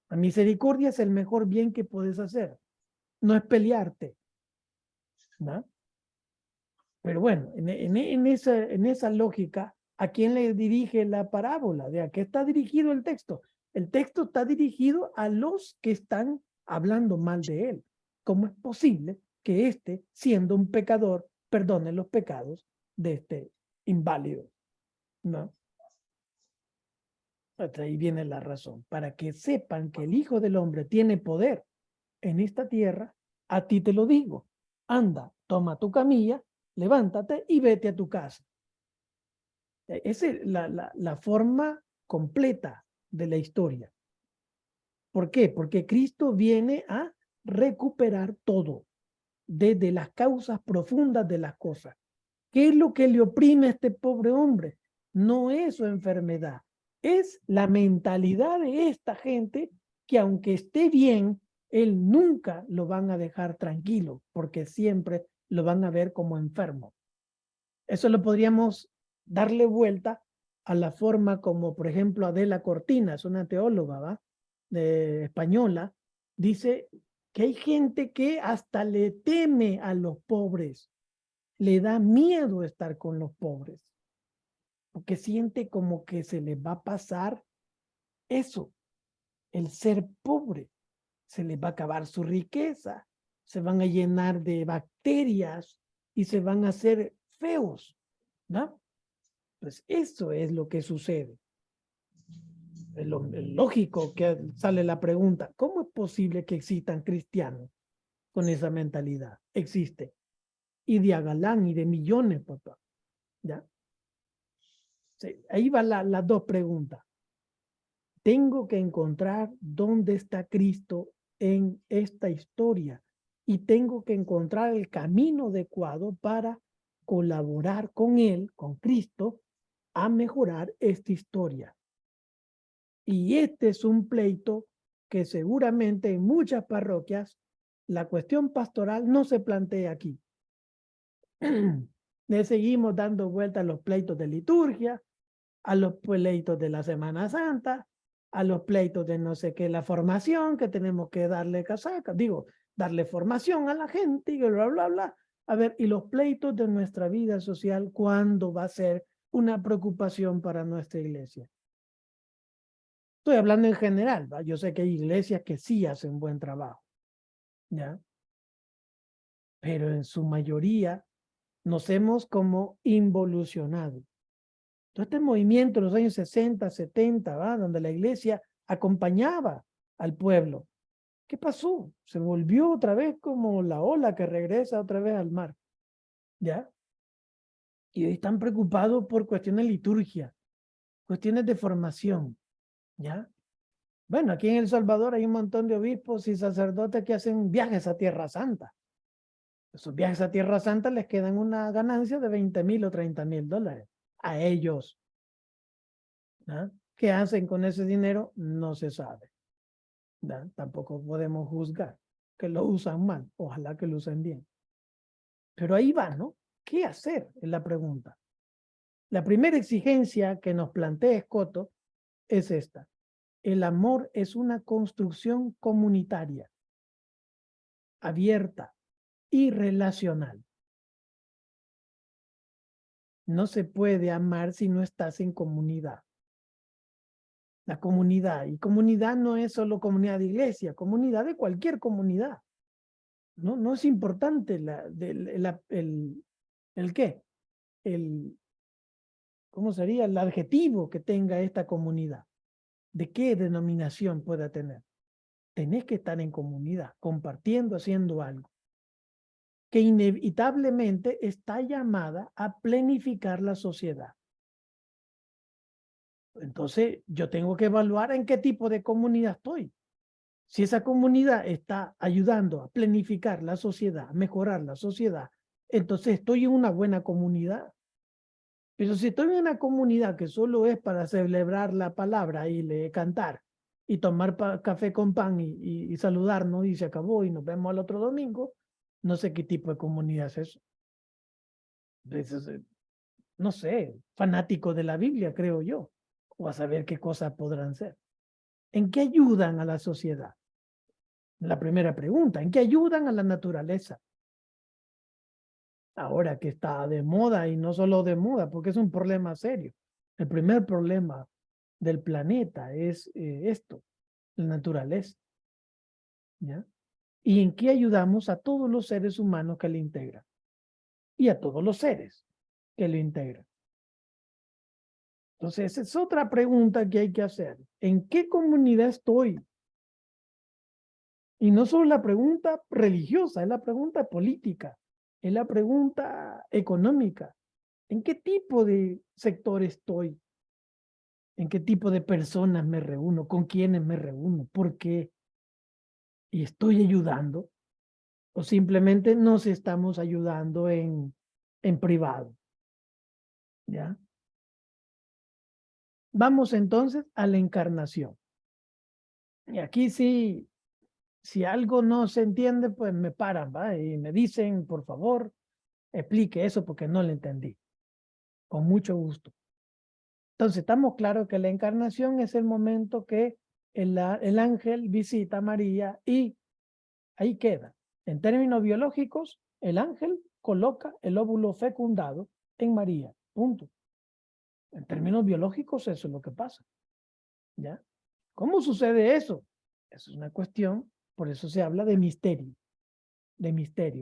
Speaker 1: La misericordia es el mejor bien que puedes hacer. No es pelearte, ¿no? Pero bueno, en esa lógica, ¿a quién le dirige la parábola? ¿De a qué está dirigido el texto? El texto está dirigido a los que están hablando mal de él. ¿Cómo es posible que éste, siendo un pecador, perdone los pecados de este inválido? ¿No? Hasta ahí viene la razón. Para que sepan que el Hijo del Hombre tiene poder en esta tierra, a ti te lo digo. Anda, toma tu camilla, levántate y vete a tu casa. Esa es la forma completa de la historia. ¿Por qué? Porque Cristo viene a recuperar todo, desde las causas profundas de las cosas. ¿Qué es lo que le oprime a este pobre hombre? No es su enfermedad, es la mentalidad de esta gente que aunque esté bien, él nunca lo van a dejar tranquilo, porque siempre lo van a ver como enfermo. Eso lo podríamos darle vuelta a la forma como, por ejemplo, Adela Cortina, es una teóloga, ¿va? Española, dice que hay gente que hasta le teme a los pobres, le da miedo estar con los pobres, porque siente como que se les va a pasar eso, el ser pobre, se les va a acabar su riqueza, se van a llenar de bacterias y se van a hacer feos, ¿no? Pues eso es lo que sucede. Es lógico que sale la pregunta, ¿cómo es posible que existan cristianos con esa mentalidad? Existe. Y de a galán y de millones, papá. ¿Ya? Sí, ahí van las dos preguntas. Tengo que encontrar dónde está Cristo en esta historia y tengo que encontrar el camino adecuado para colaborar con Él, con Cristo, a mejorar esta historia. Y este es un pleito que seguramente en muchas parroquias la cuestión pastoral no se plantea aquí. Le seguimos dando vuelta a los pleitos de liturgia, a los pleitos de la Semana Santa, a los pleitos de no sé qué, la formación, que tenemos que darle casaca, digo, darle formación a la gente y bla, bla, bla. A ver, y los pleitos de nuestra vida social, ¿cuándo va a ser una preocupación para nuestra iglesia? Estoy hablando en general, ¿va? Yo sé que hay iglesias que sí hacen buen trabajo, ¿ya? Pero en su mayoría nos hemos como involucionado. Todo este movimiento en los años 60, 70, ¿va? Donde la iglesia acompañaba al pueblo. ¿Qué pasó? Se volvió otra vez como la ola que regresa otra vez al mar, ¿ya? Y hoy están preocupados por cuestiones de liturgia, cuestiones de formación, ¿ya? Bueno, aquí en El Salvador hay un montón de obispos y sacerdotes que hacen viajes a Tierra Santa. Esos viajes a Tierra Santa les quedan una ganancia de 20,000 o 30,000 dólares a ellos. ¿Ah? ¿Qué hacen con ese dinero? No se sabe. ¿Ah? Tampoco podemos juzgar que lo usan mal. Ojalá que lo usen bien. Pero ahí va, ¿no? ¿Qué hacer? Es la pregunta. La primera exigencia que nos plantea Escoto es esta. El amor es una construcción comunitaria, abierta y relacional. No se puede amar si no estás en comunidad. La comunidad. Y comunidad no es solo comunidad de iglesia, comunidad de cualquier comunidad. No es importante el qué, ¿cómo sería? El adjetivo que tenga esta comunidad. ¿De qué denominación pueda tener? Tenés que estar en comunidad, compartiendo, haciendo algo, que inevitablemente está llamada a planificar la sociedad. Entonces, yo tengo que evaluar en qué tipo de comunidad estoy. Si esa comunidad está ayudando a planificar la sociedad, a mejorar la sociedad, entonces estoy en una buena comunidad. Pero si estoy en una comunidad que solo es para celebrar la palabra y cantar y tomar café con pan y saludarnos y se acabó y nos vemos al otro domingo, no sé qué tipo de comunidad es eso. Entonces, no sé, fanático de la Biblia, creo yo, o a saber qué cosas podrán ser. ¿En qué ayudan a la sociedad? La primera pregunta, ¿en qué ayudan a la naturaleza? Ahora que está de moda y no solo de moda, porque es un problema serio. El primer problema del planeta es esto, la naturaleza. ¿Ya? ¿Y en qué ayudamos a todos los seres humanos que le integran? Y a todos los seres que lo integran. Entonces, esa es otra pregunta que hay que hacer. ¿En qué comunidad estoy? Y no solo la pregunta religiosa, es la pregunta política, es la pregunta económica. ¿En qué tipo de sector estoy? ¿En qué tipo de personas me reúno? ¿Con quiénes me reúno? ¿Por qué? ¿Y estoy ayudando? ¿O simplemente nos estamos ayudando en privado? ¿Ya? Vamos entonces a la encarnación. Y aquí sí, si algo no se entiende, pues me paran, ¿va? Y me dicen, por favor, explique eso porque no lo entendí. Con mucho gusto. Entonces, estamos claros que la encarnación es el momento que el ángel visita a María y ahí queda. En términos biológicos, el ángel coloca el óvulo fecundado en María. Punto. En términos biológicos, eso es lo que pasa. ¿Ya? ¿Cómo sucede eso? Eso es una cuestión, por eso se habla de misterio,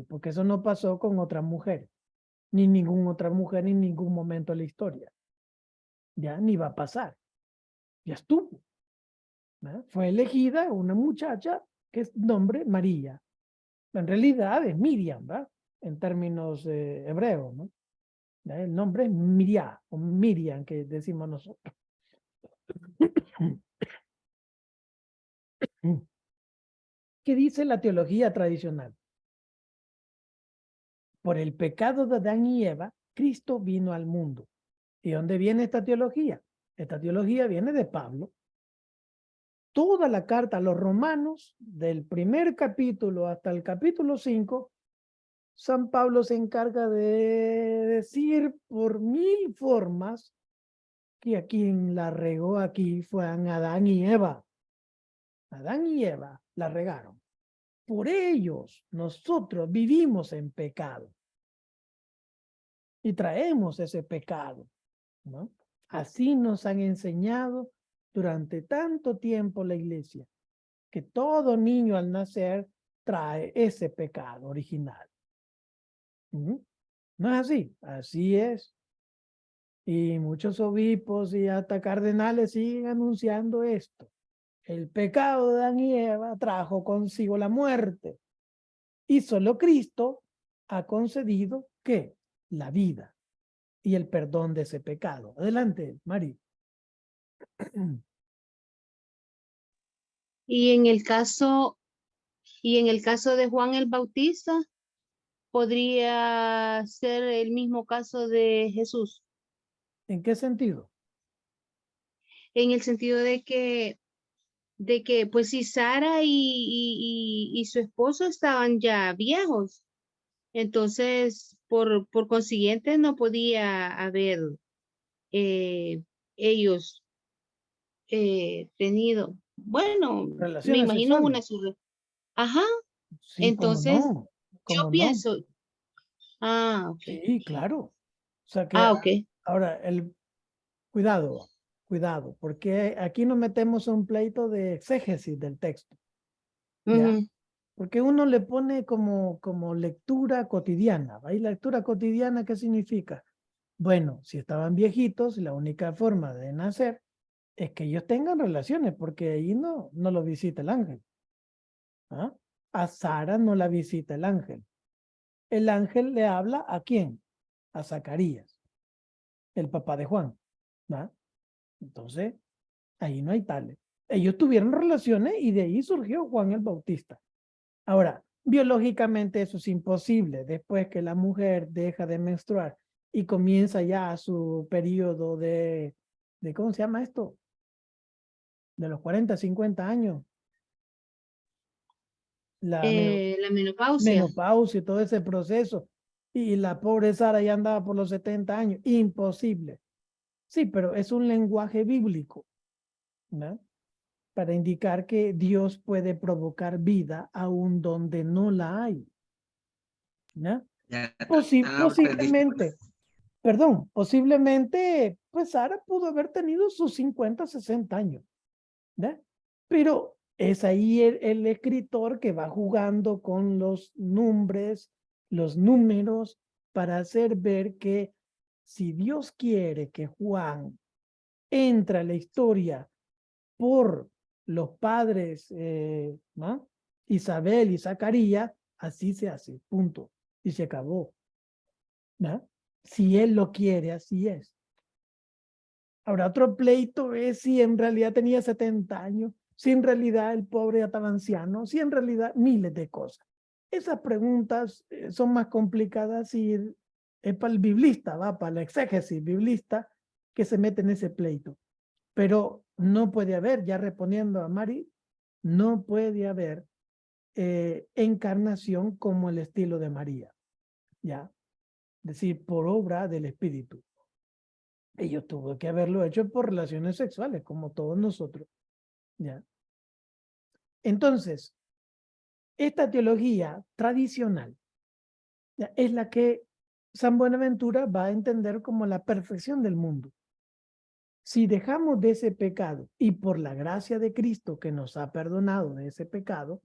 Speaker 1: porque eso no pasó con otra mujer, ni ninguna otra mujer en ningún momento de la historia. Ya ni va a pasar. Ya estuvo. ¿No? Fue elegida una muchacha que es nombre María. En realidad es Miriam, ¿va? En términos hebreos, ¿no? ¿Ya? El nombre es Miriam, o Miriam, que decimos nosotros. ¿Qué dice la teología tradicional? Por el pecado de Adán y Eva, Cristo vino al mundo. ¿Y dónde viene esta teología? Esta teología viene de Pablo. toda la carta a los romanos, del primer capítulo hasta el capítulo 5, San Pablo se encarga de decir por 1000 formas que a quien la regó aquí fueron Adán y Eva. Adán y Eva la regaron. Por ellos nosotros vivimos en pecado. Y traemos ese pecado, ¿no? Así nos han enseñado durante tanto tiempo la iglesia, que todo niño al nacer trae ese pecado original. ¿No es así? Así es. Y muchos obispos y hasta cardenales siguen anunciando esto. El pecado de Adán y Eva trajo consigo la muerte. Y solo Cristo ha concedido, ¿qué? La vida y el perdón de ese pecado. Adelante, Mari.
Speaker 4: Y en el caso, de Juan el Bautista, podría ser el mismo caso de Jesús,
Speaker 1: ¿En qué sentido?
Speaker 4: en el sentido de que pues si Sara y su esposo estaban ya viejos, entonces por consiguiente no podía haber ellos tenido, bueno, me
Speaker 1: Relaciones
Speaker 4: imagino
Speaker 1: sexuales.
Speaker 4: ajá,
Speaker 1: Sí, cómo
Speaker 4: entonces
Speaker 1: no.
Speaker 4: yo
Speaker 1: ¿Cómo no?
Speaker 4: pienso, ok,
Speaker 1: Sí, claro. O sea que
Speaker 4: ok,
Speaker 1: ahora cuidado, porque aquí nos metemos a un pleito de exégesis del texto, ¿ya?
Speaker 4: ujú,
Speaker 1: Porque uno le pone como lectura cotidiana. ¿Va? ¿Y lectura cotidiana qué significa? Bueno, si estaban viejitos, la única forma de nacer es que ellos tengan relaciones, porque ahí no lo visita el ángel. ¿Ah? A Sara no la visita el ángel. El ángel le habla ¿a quién? A Zacarías, el papá de Juan. ¿Va? Entonces, ahí no hay tales. Ellos tuvieron relaciones y de ahí surgió Juan el Bautista. Ahora, biológicamente eso es imposible. Después que la mujer deja de menstruar y comienza ya su periodo de ¿cómo se llama esto? De los 40, 50 años. La
Speaker 4: la menopausia.
Speaker 1: menopausia y todo ese proceso. Y la pobre Sara ya andaba por los 70 años. Imposible. Sí, pero es un lenguaje bíblico, ¿no? Para indicar que Dios puede provocar vida aún donde no la hay, ¿no?
Speaker 3: Ya aprendiste.
Speaker 1: Posiblemente, perdón, posiblemente, pues Sara pudo haber tenido sus 50, 60 años, ¿no? Pero es ahí el escritor que va jugando con los nombres, los números, para hacer ver que si Dios quiere que Juan entre a la historia por los padres, ¿no? Isabel y Zacarías, así se hace, punto. Y se acabó, ¿no? Si él lo quiere, así es. Ahora, otro pleito es si en realidad tenía 70 años, si en realidad el pobre ya estaba anciano, si en realidad miles de cosas. Esas preguntas son más complicadas y es para el biblista, va, para el exégesis biblista que se mete en ese pleito. Pero no puede haber, ya respondiendo a Mari, no puede haber encarnación como el estilo de María, ¿ya? Es decir, por obra del Espíritu. Ellos tuvo que haberlo hecho por relaciones sexuales, como todos nosotros, ¿ya? Entonces, esta teología tradicional, ¿ya? Es la que San Buenaventura va a entender como la perfección del mundo. Si dejamos de ese pecado y por la gracia de Cristo que nos ha perdonado de ese pecado,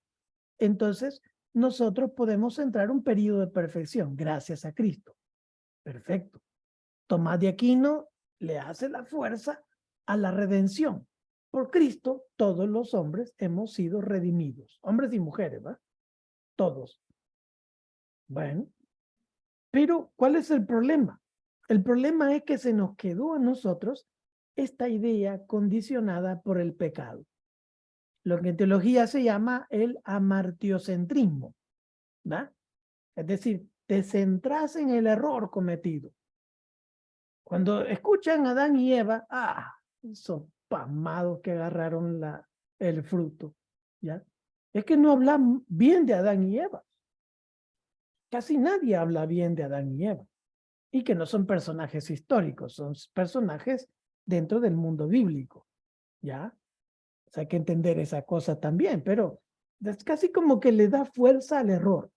Speaker 1: entonces nosotros podemos entrar un periodo de perfección gracias a Cristo. Perfecto. Tomás de Aquino le hace la fuerza a la redención. Por Cristo, todos los hombres hemos sido redimidos. Hombres y mujeres, ¿va? Todos. Bueno, pero ¿cuál es el problema? El problema es que se nos quedó a nosotros esta idea condicionada por el pecado. Lo que en teología se llama el amartiocentrismo, ¿va? Es decir, te centras en el error cometido. Cuando escuchan a Adán y Eva, esos pamados que agarraron el fruto, ¿ya? Es que no hablan bien de Adán y Eva. Casi nadie habla bien de Adán y Eva. Y que no son personajes históricos, son personajes dentro del mundo bíblico, ¿ya? O sea, hay que entender esa cosa también, pero es casi como que le da fuerza al error,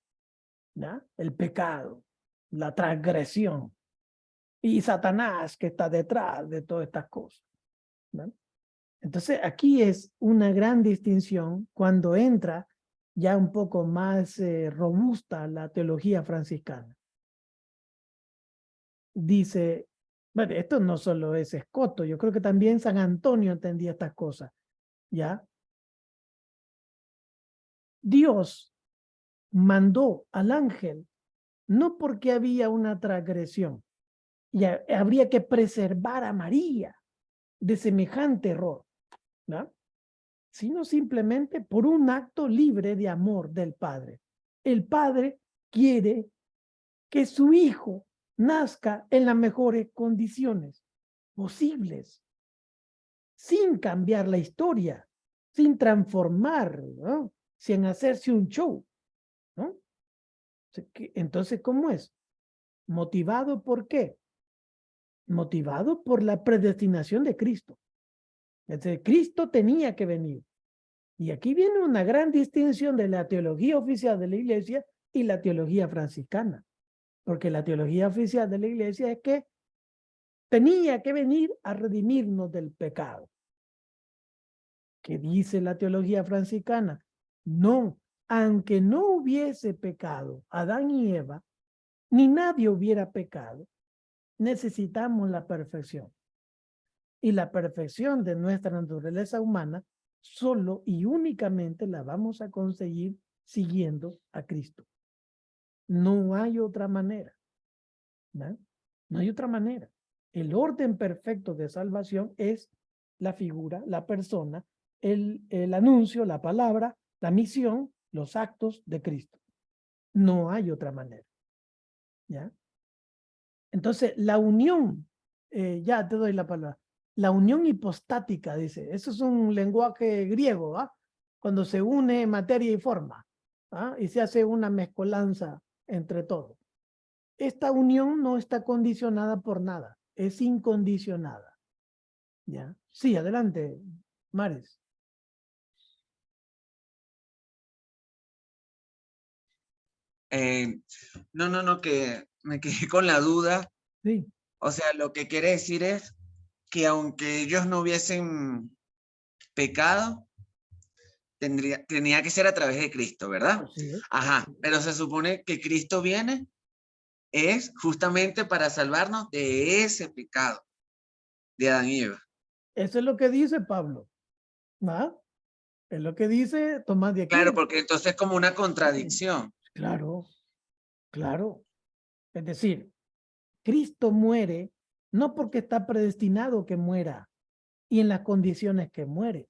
Speaker 1: ¿ya? El pecado, la transgresión y Satanás que está detrás de todas estas cosas, ¿no? Entonces, aquí es una gran distinción cuando entra ya un poco más robusta la teología franciscana. Dice, bueno, esto no solo es Escoto, yo creo que también San Antonio entendía estas cosas, ¿ya? Dios mandó al ángel no porque había una transgresión y habría que preservar a María de semejante error, ¿no? Sino simplemente por un acto libre de amor del Padre. El Padre quiere que su hijo nazca en las mejores condiciones posibles, sin cambiar la historia, sin transformar, ¿no? Sin hacerse un show, ¿no? Entonces, ¿cómo es? ¿Motivado por qué? Motivado por la predestinación de Cristo. Entonces, Cristo tenía que venir. Y aquí viene una gran distinción de la teología oficial de la iglesia y la teología franciscana. Porque la teología oficial de la iglesia es que tenía que venir a redimirnos del pecado. ¿Qué dice la teología franciscana? No, aunque no hubiese pecado Adán y Eva, ni nadie hubiera pecado, necesitamos la perfección. Y la perfección de nuestra naturaleza humana solo y únicamente la vamos a conseguir siguiendo a Cristo. No hay otra manera, ¿no? No hay otra manera. El orden perfecto de salvación es la figura, la persona, el anuncio, la palabra, la misión, los actos de Cristo. No hay otra manera, ¿ya? Entonces, la unión, ya te doy la palabra, la unión hipostática, dice, eso es un lenguaje griego, ¿ah? Cuando se une materia y forma, ¿ah? Y se hace una mezcolanza entre todo. Esta unión no está condicionada por nada, es incondicionada, ¿ya? Sí, adelante, Mares.
Speaker 3: No, que me quedé con la duda.
Speaker 1: Sí.
Speaker 3: O sea, lo que quiere decir es que aunque ellos no hubiesen pecado, tenía que ser a través de Cristo, ¿verdad?
Speaker 1: Así es.
Speaker 3: Ajá, pero se supone que Cristo viene es justamente para salvarnos de ese pecado de Adán y Eva.
Speaker 1: Eso es lo que dice Pablo, ¿va? Es lo que dice Tomás de Aquino.
Speaker 3: Claro, porque entonces es como una contradicción.
Speaker 1: Claro, claro. Es decir, Cristo muere no porque está predestinado que muera y en las condiciones que muere.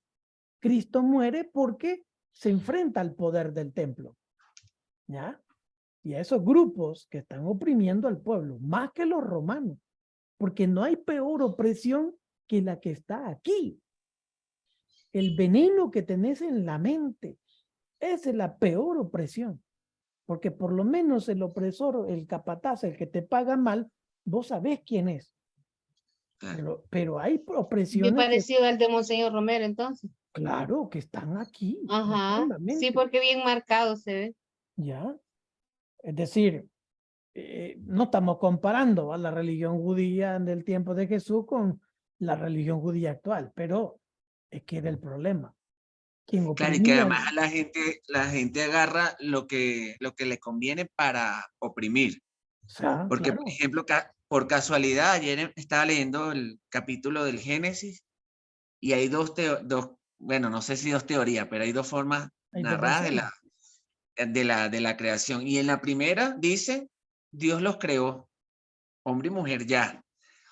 Speaker 1: Cristo muere porque se enfrenta al poder del templo, ¿ya? Y a esos grupos que están oprimiendo al pueblo, más que los romanos, porque no hay peor opresión que la que está aquí. El veneno que tenés en la mente, esa es la peor opresión, porque por lo menos el opresor, el capataz, el que te paga mal, vos sabés quién es. Pero hay
Speaker 4: Bien
Speaker 1: opresiones
Speaker 4: parecido al de Monseñor Romero, entonces.
Speaker 1: claro, que están aquí.
Speaker 4: Ajá,
Speaker 1: En la mente,
Speaker 4: sí, porque bien marcado se ve.
Speaker 1: ¿ya? Es decir, no estamos comparando a la religión judía del tiempo de Jesús con la religión judía actual, pero es que era el problema. Quien
Speaker 3: Claro, y que
Speaker 1: oprimía,
Speaker 3: además la gente agarra lo que le conviene para oprimir.
Speaker 1: o sea,
Speaker 3: Porque,
Speaker 1: claro,
Speaker 3: por ejemplo, por casualidad, ayer estaba leyendo el capítulo del Génesis y hay bueno, no sé si dos teorías, pero hay dos formas
Speaker 1: hay dos
Speaker 3: narradas
Speaker 1: versiones.
Speaker 3: de la creación. Y en la primera dice, Dios los creó, hombre y mujer ya.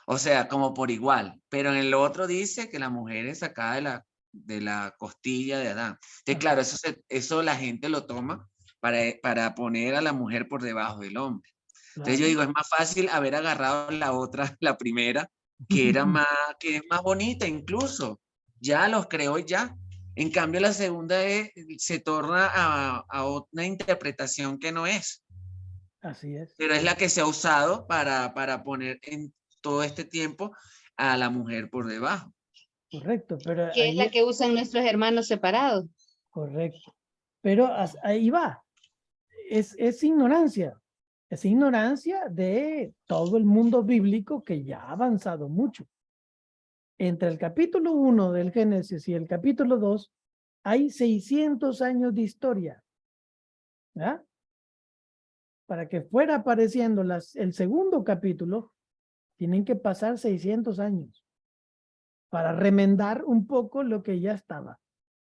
Speaker 3: O sea, como por igual. Pero en el otro dice que la mujer es sacada de la costilla de Adán. Entonces, claro, eso la gente lo toma para poner a la mujer por debajo del hombre. Entonces yo
Speaker 1: Claro.
Speaker 3: digo, es más fácil haber agarrado la otra, la primera, que es más bonita incluso. Ya los creó ya. En cambio, la segunda se torna a una interpretación que no es,
Speaker 1: Así es.
Speaker 3: pero es la que se ha usado para poner en todo este tiempo a la mujer por debajo.
Speaker 1: Correcto, pero
Speaker 4: Que es la que usan nuestros hermanos separados.
Speaker 1: correcto. Pero ahí va. Es ignorancia. Es ignorancia de todo el mundo bíblico que ya ha avanzado mucho. Entre el capítulo 1 del Génesis y el capítulo 2 hay 600 años de historia. ¿Ya? Para que fuera apareciendo el segundo capítulo, tienen que pasar 600 años para remendar un poco lo que ya estaba.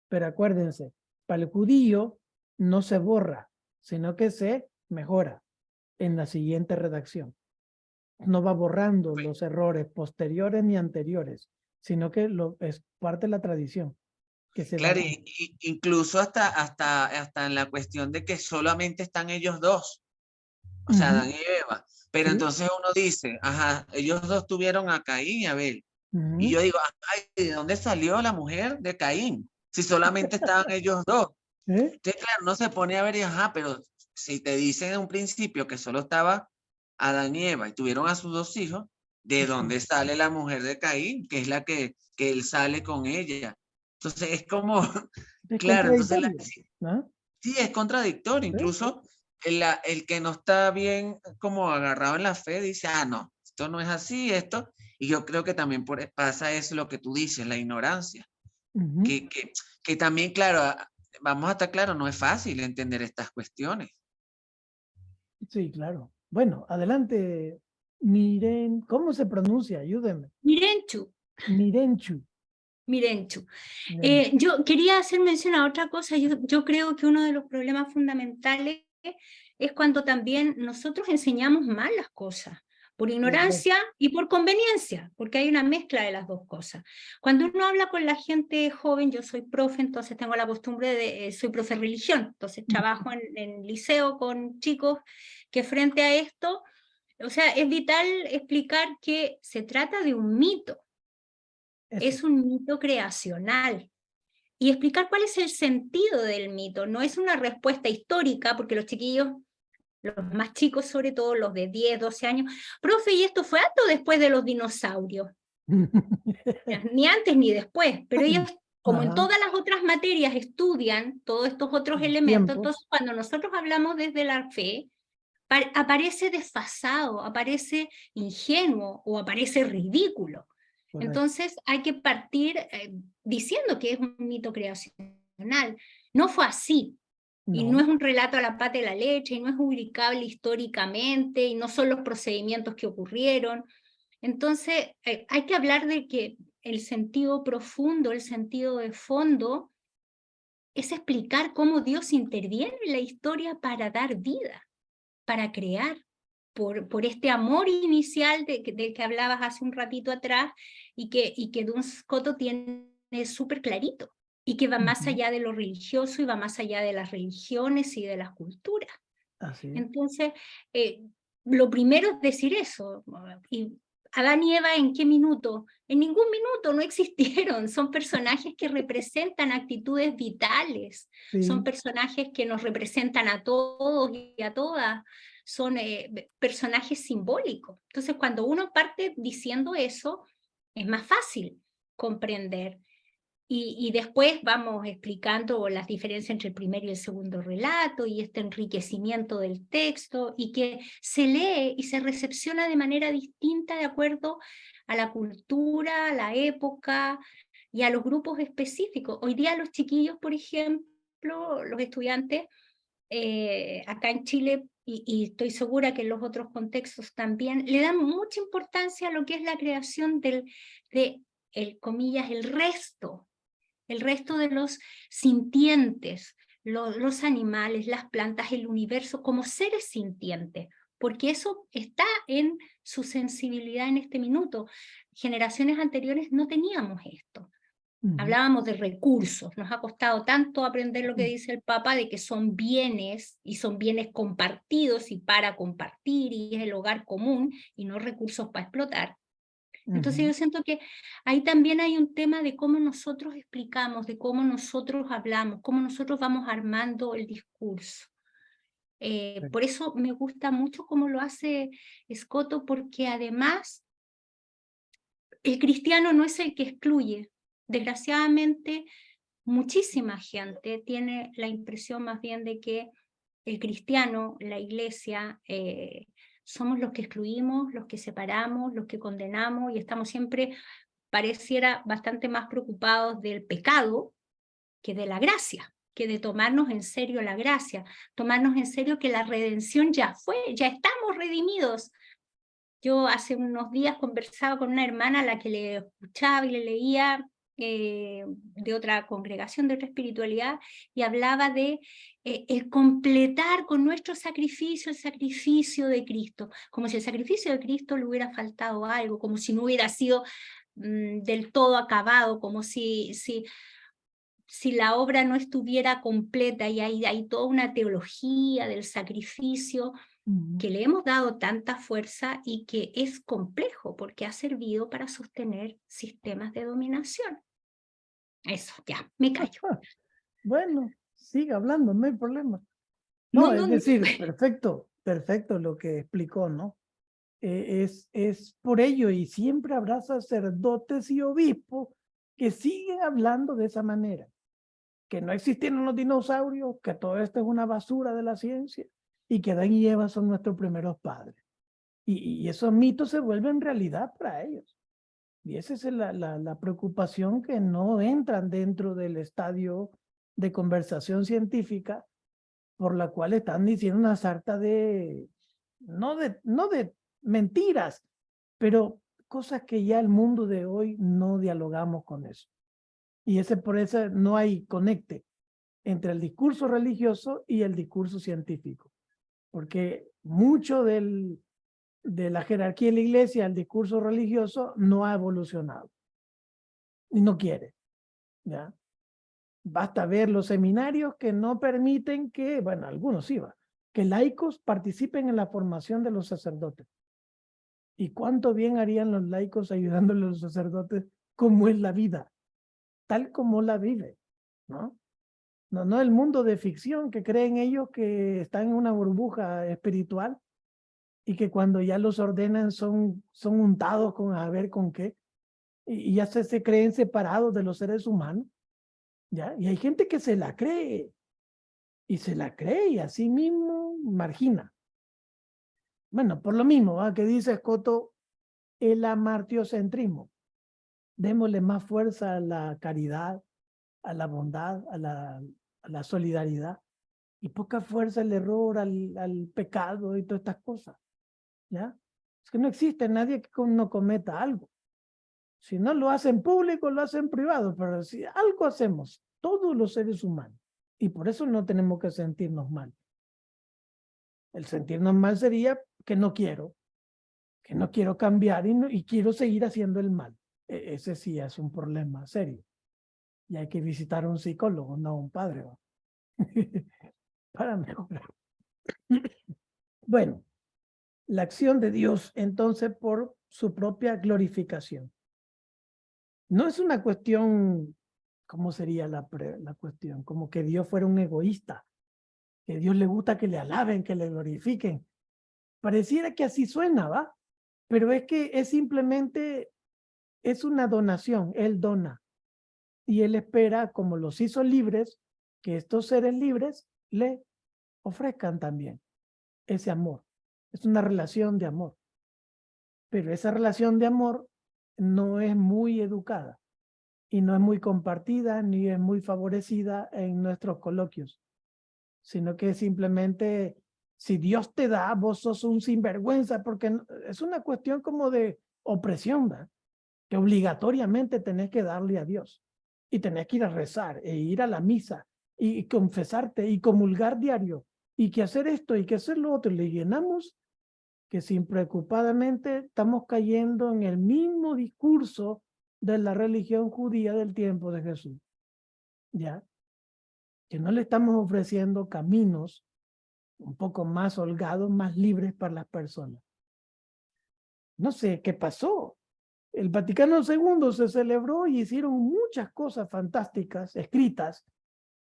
Speaker 1: Pero acuérdense, para el judío no se borra, sino que se mejora en la siguiente redacción. No va borrando los errores posteriores ni anteriores, sino que es parte de la tradición. Que se
Speaker 3: Claro,
Speaker 1: va.
Speaker 3: incluso hasta en la cuestión de que solamente están ellos dos, o sea, Adán y Eva. Pero
Speaker 1: Sí.
Speaker 3: entonces uno dice, ajá, ellos dos tuvieron a Caín y Abel. Y yo digo, ay, ¿de dónde salió la mujer de Caín? Si solamente estaban ellos dos. Entonces, claro, uno se pone a ver y, ajá, pero si te dicen en un principio que solo estaba Adán y Eva y tuvieron a sus dos hijos, ¿de dónde sale la mujer de Caín? Que es la que él sale con ella. Entonces, es como,
Speaker 1: Es
Speaker 3: claro, entonces
Speaker 1: contradictorio, ¿no?
Speaker 3: sí, es contradictorio. Incluso el que no está bien como agarrado en la fe dice, ah, no, esto no es así, esto. Y yo creo que también pasa eso lo que tú dices, la ignorancia. Que también, claro, vamos a estar claros, no es fácil entender estas cuestiones.
Speaker 1: Sí, claro. Bueno, adelante. Miren, ¿cómo se pronuncia? Ayúdenme.
Speaker 2: Mirenchu.
Speaker 1: Mirenchu.
Speaker 2: Mirenchu.
Speaker 1: Mirenchu.
Speaker 2: Yo quería hacer mención a otra cosa. Yo creo que uno de los problemas fundamentales es cuando también nosotros enseñamos mal las cosas, por ignorancia y por conveniencia, porque hay una mezcla de las dos cosas. Cuando uno habla con la gente joven, yo soy profe, entonces tengo la costumbre soy profe de religión, entonces trabajo en liceo con chicos que frente a esto, o sea, es vital explicar que se trata de un mito. Es un mito creacional. Y explicar cuál es el sentido del mito. No es una respuesta histórica, porque los chiquillos, los más chicos sobre todo, los de 10, 12 años, profe, ¿y esto fue antes o después de los dinosaurios? Ni antes ni después, pero ellos, como en todas las otras materias, estudian todos estos otros elementos, entonces cuando nosotros hablamos desde la fe, aparece desfasado, aparece ingenuo o aparece ridículo. Correcto. Entonces hay que partir diciendo que es un mito creacional. No fue así. No. Y no es un relato a la pata de la leche, y no es ubicable históricamente, y no son los procedimientos que ocurrieron. Entonces hay que hablar de que el sentido profundo, el sentido de fondo, es explicar cómo Dios interviene en la historia para dar vida, para crear, por este amor inicial del que hablabas hace un ratito atrás, y que Duns Scoto tiene súper clarito, y que va más allá de lo religioso y va más allá de las religiones y de las culturas. Entonces, lo primero es decir eso. Y Adán y Eva, ¿en qué minuto? En ningún minuto, no existieron. Son personajes que representan actitudes vitales, son personajes que nos representan a todos y a todas, son personajes simbólicos. Entonces, cuando uno parte diciendo eso, es más fácil comprender. Y después vamos explicando las diferencias entre el primer y el segundo relato, y este enriquecimiento del texto, y que se lee y se recepciona de manera distinta de acuerdo a la cultura, a la época y a los grupos específicos. Hoy día los chiquillos, por ejemplo, los estudiantes, acá en Chile, y estoy segura que en los otros contextos también, le dan mucha importancia a lo que es la creación comillas, el resto de los sintientes, los animales, las plantas, el universo, como seres sintientes, porque eso está en su sensibilidad en este minuto. Generaciones anteriores no teníamos esto. Hablábamos de recursos, nos ha costado tanto aprender lo que dice el Papa, de que son bienes, y son bienes compartidos y para compartir, y es el hogar común, y no recursos para explotar. Entonces yo siento que ahí también hay un tema de cómo nosotros explicamos, de cómo nosotros hablamos, cómo nosotros vamos armando el discurso. Por eso me gusta mucho cómo lo hace Escoto, porque además el cristiano no es el que excluye. Desgraciadamente, muchísima gente tiene la impresión más bien de que el cristiano, la iglesia, somos los que excluimos, los que separamos, los que condenamos, y estamos siempre, pareciera, bastante más preocupados del pecado que de la gracia, que de tomarnos en serio la gracia, tomarnos en serio que la redención ya fue, ya estamos redimidos. Yo hace unos días conversaba con una hermana a la que le escuchaba y le leía de otra congregación, de otra espiritualidad, y hablaba de el completar con nuestro sacrificio el sacrificio de Cristo, como si el sacrificio de Cristo le hubiera faltado algo, como si no hubiera sido del todo acabado, como si la obra no estuviera completa, y hay toda una teología del sacrificio que le hemos dado tanta fuerza y que es complejo porque ha servido para sostener sistemas de dominación. Eso, ya, me callo.
Speaker 1: Bueno, siga hablando, no hay problema. No, es decir, perfecto lo que explicó, ¿no? Es por ello, y siempre habrá sacerdotes y obispos que siguen hablando de esa manera, que no existieron los dinosaurios, que todo esto es una basura de la ciencia, y que Adán y Eva son nuestros primeros padres. Y esos mitos se vuelven realidad para ellos. Y esa es la preocupación, que no entran dentro del estadio de conversación científica, por la cual están diciendo una sarta no de mentiras, pero cosas que ya el mundo de hoy no dialogamos con eso. Y por eso no hay conecte entre el discurso religioso y el discurso científico, porque mucho de la jerarquía de la iglesia, el discurso religioso, no ha evolucionado y no quiere, ¿ya? Basta ver los seminarios que no permiten que, bueno, algunos sí va, que laicos participen en la formación de los sacerdotes. ¿Y cuánto bien harían los laicos ayudándole a los sacerdotes cómo es la vida, tal como la vive, ¿no? No el mundo de ficción que creen ellos que están en una burbuja espiritual y que cuando ya los ordenan son untados con a ver con qué, y ya se creen separados de los seres humanos, ¿ya? Y hay gente que se la cree, y así mismo margina. Bueno, por lo mismo, ¿va? Que dice Escoto, el amartiocentrismo. Démosle más fuerza a la caridad, a la bondad, a la solidaridad, y poca fuerza al error, al pecado y todas estas cosas, ¿ya? Es que no existe nadie que no cometa algo. Si no lo hace en público, lo hace en privado, pero si algo hacemos, todos los seres humanos, y por eso no tenemos que sentirnos mal. El sentirnos mal sería que no quiero cambiar y quiero seguir haciendo el mal. Ese sí es un problema serio. Y hay que visitar a un psicólogo, no a un padre, ¿no? Para mejorar. Bueno, la acción de Dios entonces por su propia glorificación. No es una cuestión, ¿cómo sería la cuestión? Como que Dios fuera un egoísta, que a Dios le gusta que le alaben, que le glorifiquen. Pareciera que así suena, ¿va? Pero es que es simplemente, es una donación, Él dona. Y Él espera, como los hizo libres, que estos seres libres le ofrezcan también ese amor. Es una relación de amor. Pero esa relación de amor no es muy educada y no es muy compartida ni es muy favorecida en nuestros coloquios, sino que simplemente, si Dios te da, vos sos un sinvergüenza, porque es una cuestión como de opresión, ¿verdad? Que obligatoriamente tenés que darle a Dios y tenés que ir a rezar e ir a la misa y confesarte y comulgar diario y que hacer esto y que hacer lo otro. Le llenamos que sin preocupadamente estamos cayendo en el mismo discurso de la religión judía del tiempo de Jesús, ¿ya? Que no le estamos ofreciendo caminos un poco más holgados, más libres para las personas. No sé qué pasó. el Vaticano II se celebró y hicieron muchas cosas fantásticas, escritas,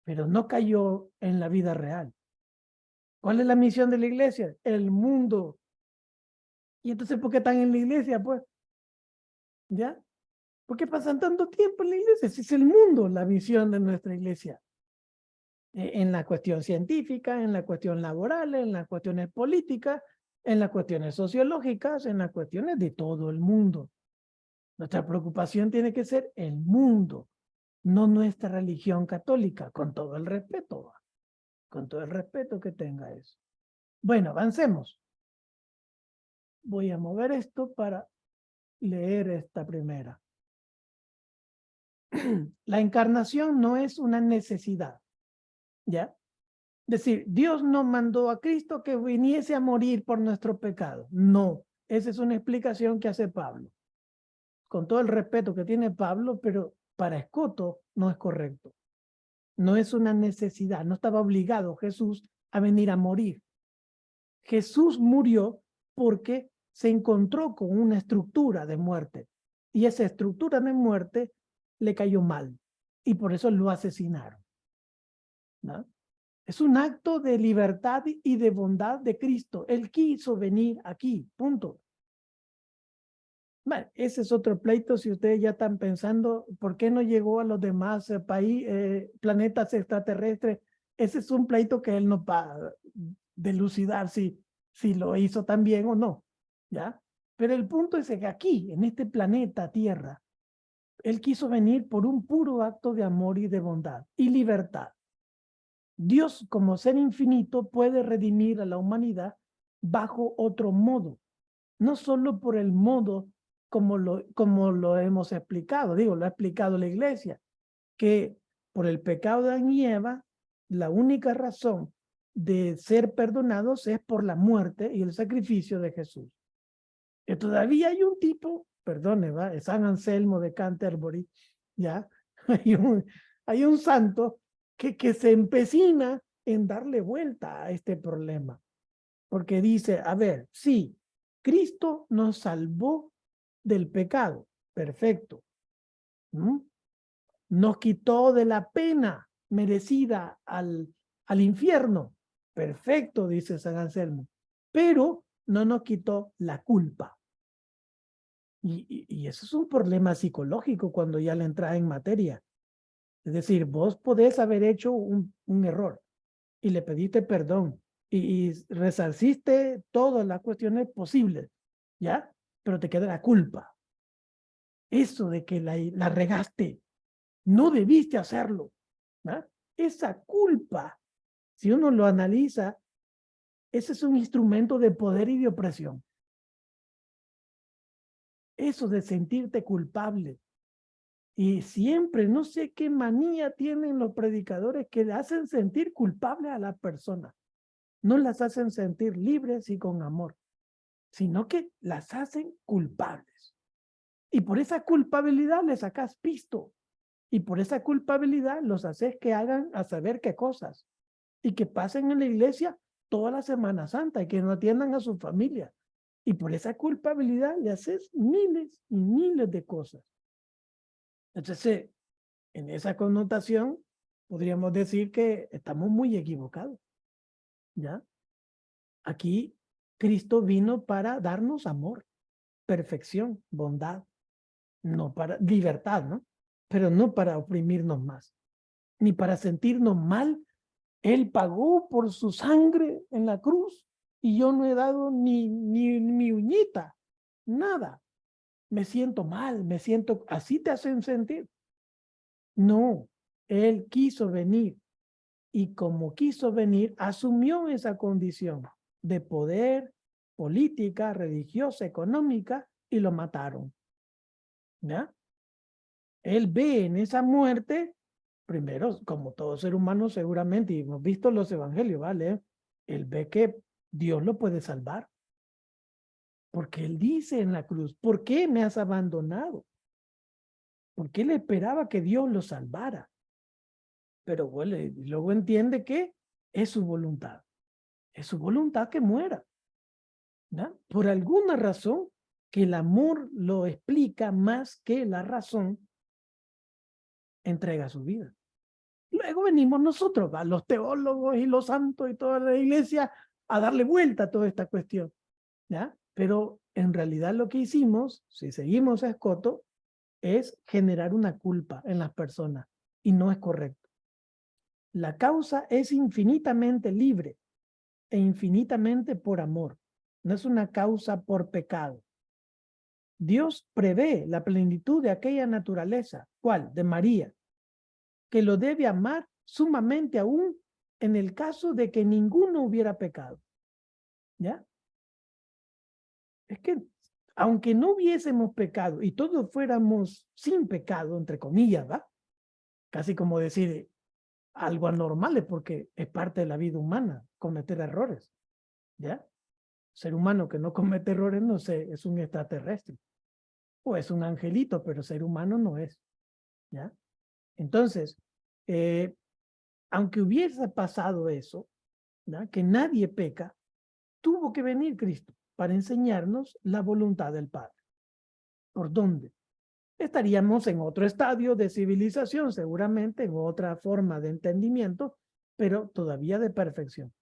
Speaker 1: pero no cayó en la vida real. ¿Cuál es la misión de la iglesia? El mundo. ¿Y entonces por qué están en la iglesia, pues? ¿Ya? ¿Por qué pasan tanto tiempo en la iglesia? Si es el mundo la misión de nuestra iglesia. En la cuestión científica, en la cuestión laboral, en las cuestiones políticas, en las cuestiones sociológicas, en las cuestiones de todo el mundo. Nuestra preocupación tiene que ser el mundo, no nuestra religión católica, con todo el respeto, con todo el respeto que tenga eso. Bueno, avancemos. Voy a mover esto para leer esta primera. La encarnación no es una necesidad, ¿ya? Es decir, Dios no mandó a Cristo que viniese a morir por nuestro pecado. No, esa es una explicación que hace Pablo. Con todo el respeto que tiene Pablo, pero para Escoto no es correcto. No es una necesidad, no estaba obligado Jesús a venir a morir. Jesús murió porque se encontró con una estructura de muerte y esa estructura de muerte le cayó mal y por eso lo asesinaron, ¿no? Es un acto de libertad y de bondad de Cristo. Él quiso venir aquí, punto. Bueno, ese es otro pleito. Si ustedes ya están pensando, ¿por qué no llegó a los demás planetas extraterrestres? Ese es un pleito que él no va a delucidar si lo hizo también o no, ¿ya? Pero el punto es que aquí, en este planeta Tierra, él quiso venir por un puro acto de amor y de bondad y libertad. Dios, como ser infinito, puede redimir a la humanidad bajo otro modo, no solo por el modo como lo hemos explicado, lo ha explicado la iglesia, que por el pecado de Adán y Eva, la única razón de ser perdonados es por la muerte y el sacrificio de Jesús. Y todavía hay un tipo, perdone, ¿va? Es San Anselmo de Canterbury, ¿ya? Hay un santo que se empecina en darle vuelta a este problema, porque dice, a ver, sí, Cristo nos salvó del pecado, perfecto. Nos quitó de la pena merecida al infierno, perfecto, dice San Anselmo, pero no nos quitó la culpa. Y eso es un problema psicológico cuando ya le entras en materia. Es decir, vos podés haber hecho un error y le pediste perdón y resarciste todas las cuestiones posibles, ¿ya? Pero te queda la culpa. Eso de que la regaste, no debiste hacerlo, ¿no? Esa culpa, si uno lo analiza, ese es un instrumento de poder y de opresión. Eso de sentirte culpable. Y siempre, no sé qué manía tienen los predicadores que le hacen sentir culpable a la persona. No las hacen sentir libres y con amor, sino que las hacen culpables. Y por esa culpabilidad les sacas pisto. Y por esa culpabilidad los haces que hagan a saber qué cosas. Y que pasen en la iglesia toda la Semana Santa y que no atiendan a su familia. Y por esa culpabilidad le haces miles y miles de cosas. Entonces, en esa connotación, podríamos decir que estamos muy equivocados. ¿Ya? Aquí, Cristo vino para darnos amor, perfección, bondad, no para libertad, ¿no? Pero no para oprimirnos más, ni para sentirnos mal. Él pagó por su sangre en la cruz y yo no he dado ni mi uñita, nada. Me siento mal, me siento, así te hacen sentir. No, Él quiso venir y como quiso venir, asumió esa condición de poder, política, religiosa, económica y lo mataron. ¿Ya? Él ve en esa muerte, primero, como todo ser humano seguramente, y hemos visto los evangelios, ¿vale? Él ve que Dios lo puede salvar. Porque él dice en la cruz, ¿por qué me has abandonado? Porque él esperaba que Dios lo salvara. Pero bueno, luego entiende que es su voluntad. Es su voluntad que muera. ¿Ya? Por alguna razón, que el amor lo explica más que la razón, entrega su vida. Luego venimos nosotros, ¿va? Los teólogos y los santos y toda la iglesia, a darle vuelta a toda esta cuestión, ¿ya? Pero en realidad lo que hicimos, si seguimos a Escoto, es generar una culpa en las personas, y no es correcto. La causa es infinitamente libre e infinitamente por amor. No es una causa por pecado. Dios prevé la plenitud de aquella naturaleza, ¿cuál? De María, que lo debe amar sumamente aún en el caso de que ninguno hubiera pecado. ¿Ya? Es que aunque no hubiésemos pecado y todos fuéramos sin pecado, entre comillas, ¿va? Casi como decir algo anormal, porque es parte de la vida humana cometer errores. ¿Ya? Ser humano que no comete errores, no sé, es un extraterrestre. O es un angelito, pero ser humano no es. ¿Ya? Entonces, aunque hubiese pasado eso, ¿ya? Que nadie peca, tuvo que venir Cristo para enseñarnos la voluntad del Padre. ¿Por dónde? Estaríamos en otro estadio de civilización, seguramente en otra forma de entendimiento, pero todavía de perfección.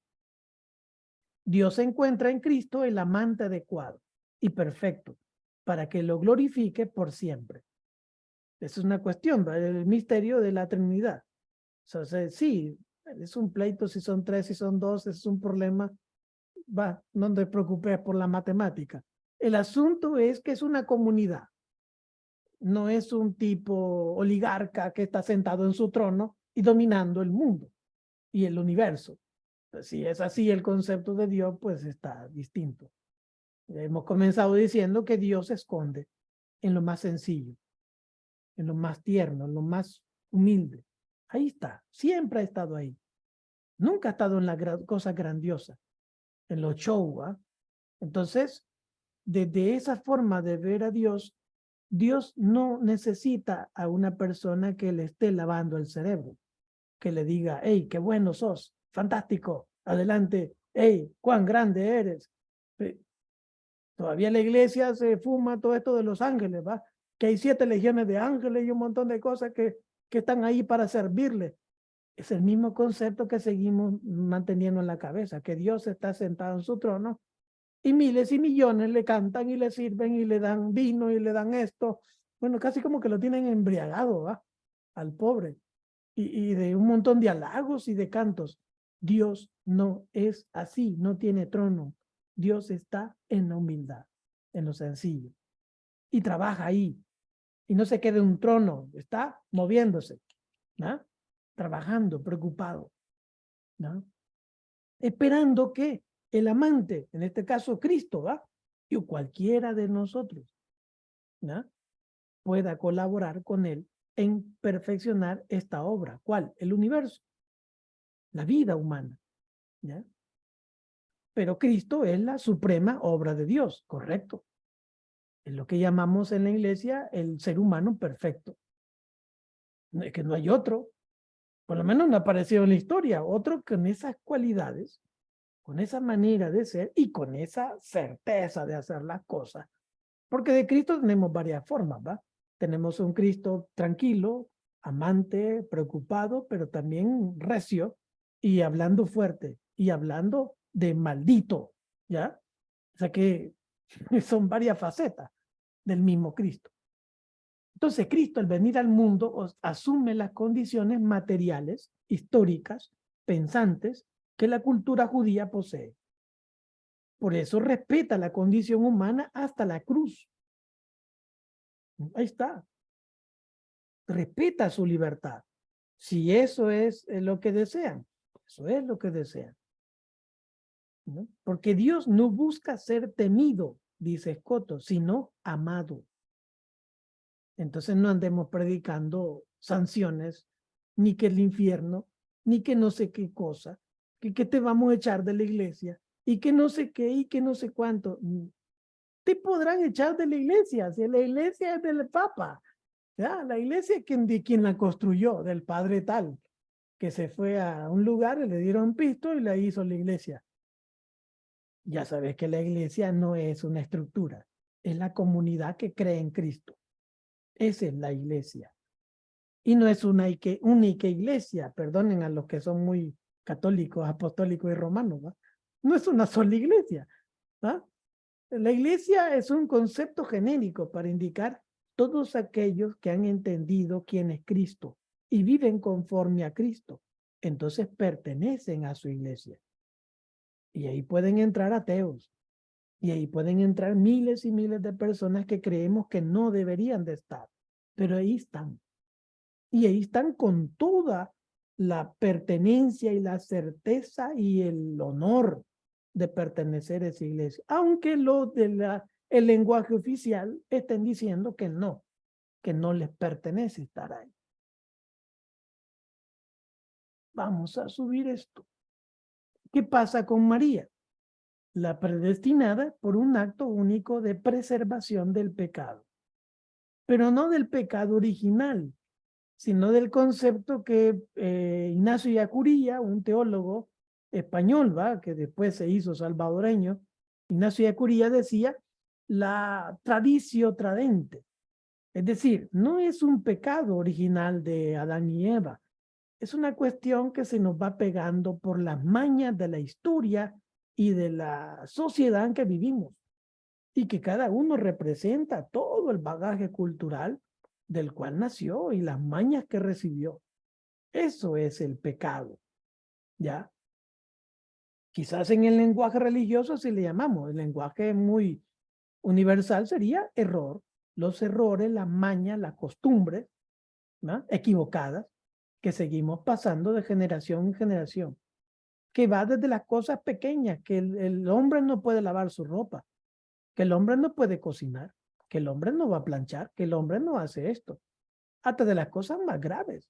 Speaker 1: Dios encuentra en Cristo el amante adecuado y perfecto para que lo glorifique por siempre. Esa es una cuestión, ¿verdad? El misterio de la Trinidad. O sea, sí, es un pleito si son 3, si son 2, es un problema. Va, no te preocupes por la matemática. El asunto es que es una comunidad. No es un tipo oligarca que está sentado en su trono y dominando el mundo y el universo. Pues si es así el concepto de Dios, pues está distinto. Hemos comenzado diciendo que Dios se esconde en lo más sencillo, en lo más tierno, en lo más humilde. Ahí está, siempre ha estado ahí. Nunca ha estado en la cosa grandiosa, en los show. ¿Ah? Entonces, desde esa forma de ver a Dios, Dios no necesita a una persona que le esté lavando el cerebro, que le diga, hey, qué bueno sos, fantástico, adelante, hey, cuán grande eres. Todavía la iglesia se fuma todo esto de los ángeles, ¿va? Que hay 7 legiones de ángeles y un montón de cosas que están ahí para servirle. Es el mismo concepto que seguimos manteniendo en la cabeza, que Dios está sentado en su trono y miles y millones le cantan y le sirven y le dan vino y le dan esto. Bueno, casi como que lo tienen embriagado, ¿va? Al pobre. Y de un montón de halagos y de cantos. Dios no es así, no tiene trono. Dios está en la humildad, en lo sencillo. Y trabaja ahí. Y no se queda en un trono, está moviéndose, ¿no? Trabajando, preocupado, ¿no? Esperando que el amante, en este caso Cristo, ¿va? Y cualquiera de nosotros, ¿no? Pueda colaborar con él en perfeccionar esta obra. ¿Cuál? El universo, la vida humana, ¿ya? Pero Cristo es la suprema obra de Dios, ¿correcto? Es lo que llamamos en la iglesia el ser humano perfecto. Es que no hay otro, por lo menos no ha aparecido en la historia, otro con esas cualidades, con esa manera de ser y con esa certeza de hacer las cosas. Porque de Cristo tenemos varias formas, ¿va? Tenemos un Cristo tranquilo, amante, preocupado, pero también recio y hablando fuerte y hablando de maldito, ¿ya? O sea que son varias facetas del mismo Cristo. Entonces Cristo al venir al mundo asume las condiciones materiales, históricas, pensantes que la cultura judía posee. Por eso respeta la condición humana hasta la cruz. Ahí está. Respeta su libertad. Si eso es lo que desean, eso es lo que desean. ¿No? Porque Dios no busca ser temido, dice Escoto, sino amado. Entonces no andemos predicando sanciones, ni que el infierno, ni que no sé qué cosa, que te vamos a echar de la iglesia, y que no sé qué, y que no sé cuánto. Te podrán echar de la iglesia, si la iglesia es del Papa. ¿Ya? La iglesia es quien la construyó, del padre tal, que se fue a un lugar, le dieron pisto y la hizo la iglesia. Ya sabes que la iglesia no es una estructura, es la comunidad que cree en Cristo. Esa es la iglesia. Y no es una única iglesia, perdonen a los que son muy católicos, apostólicos y romanos, ¿va? No es una sola iglesia, ¿va? La iglesia es un concepto genérico para indicar todos aquellos que han entendido quién es Cristo y viven conforme a Cristo. Entonces pertenecen a su iglesia. Y ahí pueden entrar ateos. Y ahí pueden entrar miles y miles de personas que creemos que no deberían de estar. Pero ahí están. Y ahí están con toda la pertenencia y la certeza y el honor de pertenecer a esa iglesia. Aunque los de el lenguaje oficial estén diciendo que no les pertenece estar ahí. Vamos a subir esto. ¿Qué pasa con María? La predestinada por un acto único de preservación del pecado. Pero no del pecado original, sino del concepto que Ignacio Yacuría, un teólogo español, ¿va? Que después se hizo salvadoreño, Ignacio Yacuría decía la traditio tradente. Es decir, no es un pecado original de Adán y Eva, es una cuestión que se nos va pegando por las mañas de la historia y de la sociedad en que vivimos, y que cada uno representa todo el bagaje cultural del cual nació y las mañas que recibió. Eso es el pecado, ¿ya? Quizás en el lenguaje religioso así le llamamos, el lenguaje muy universal sería error, los errores, las mañas, las costumbres, ¿no? Equivocadas, que seguimos pasando de generación en generación, que va desde las cosas pequeñas, que el hombre no puede lavar su ropa, que el hombre no puede cocinar, que el hombre no va a planchar, que el hombre no hace esto, hasta de las cosas más graves,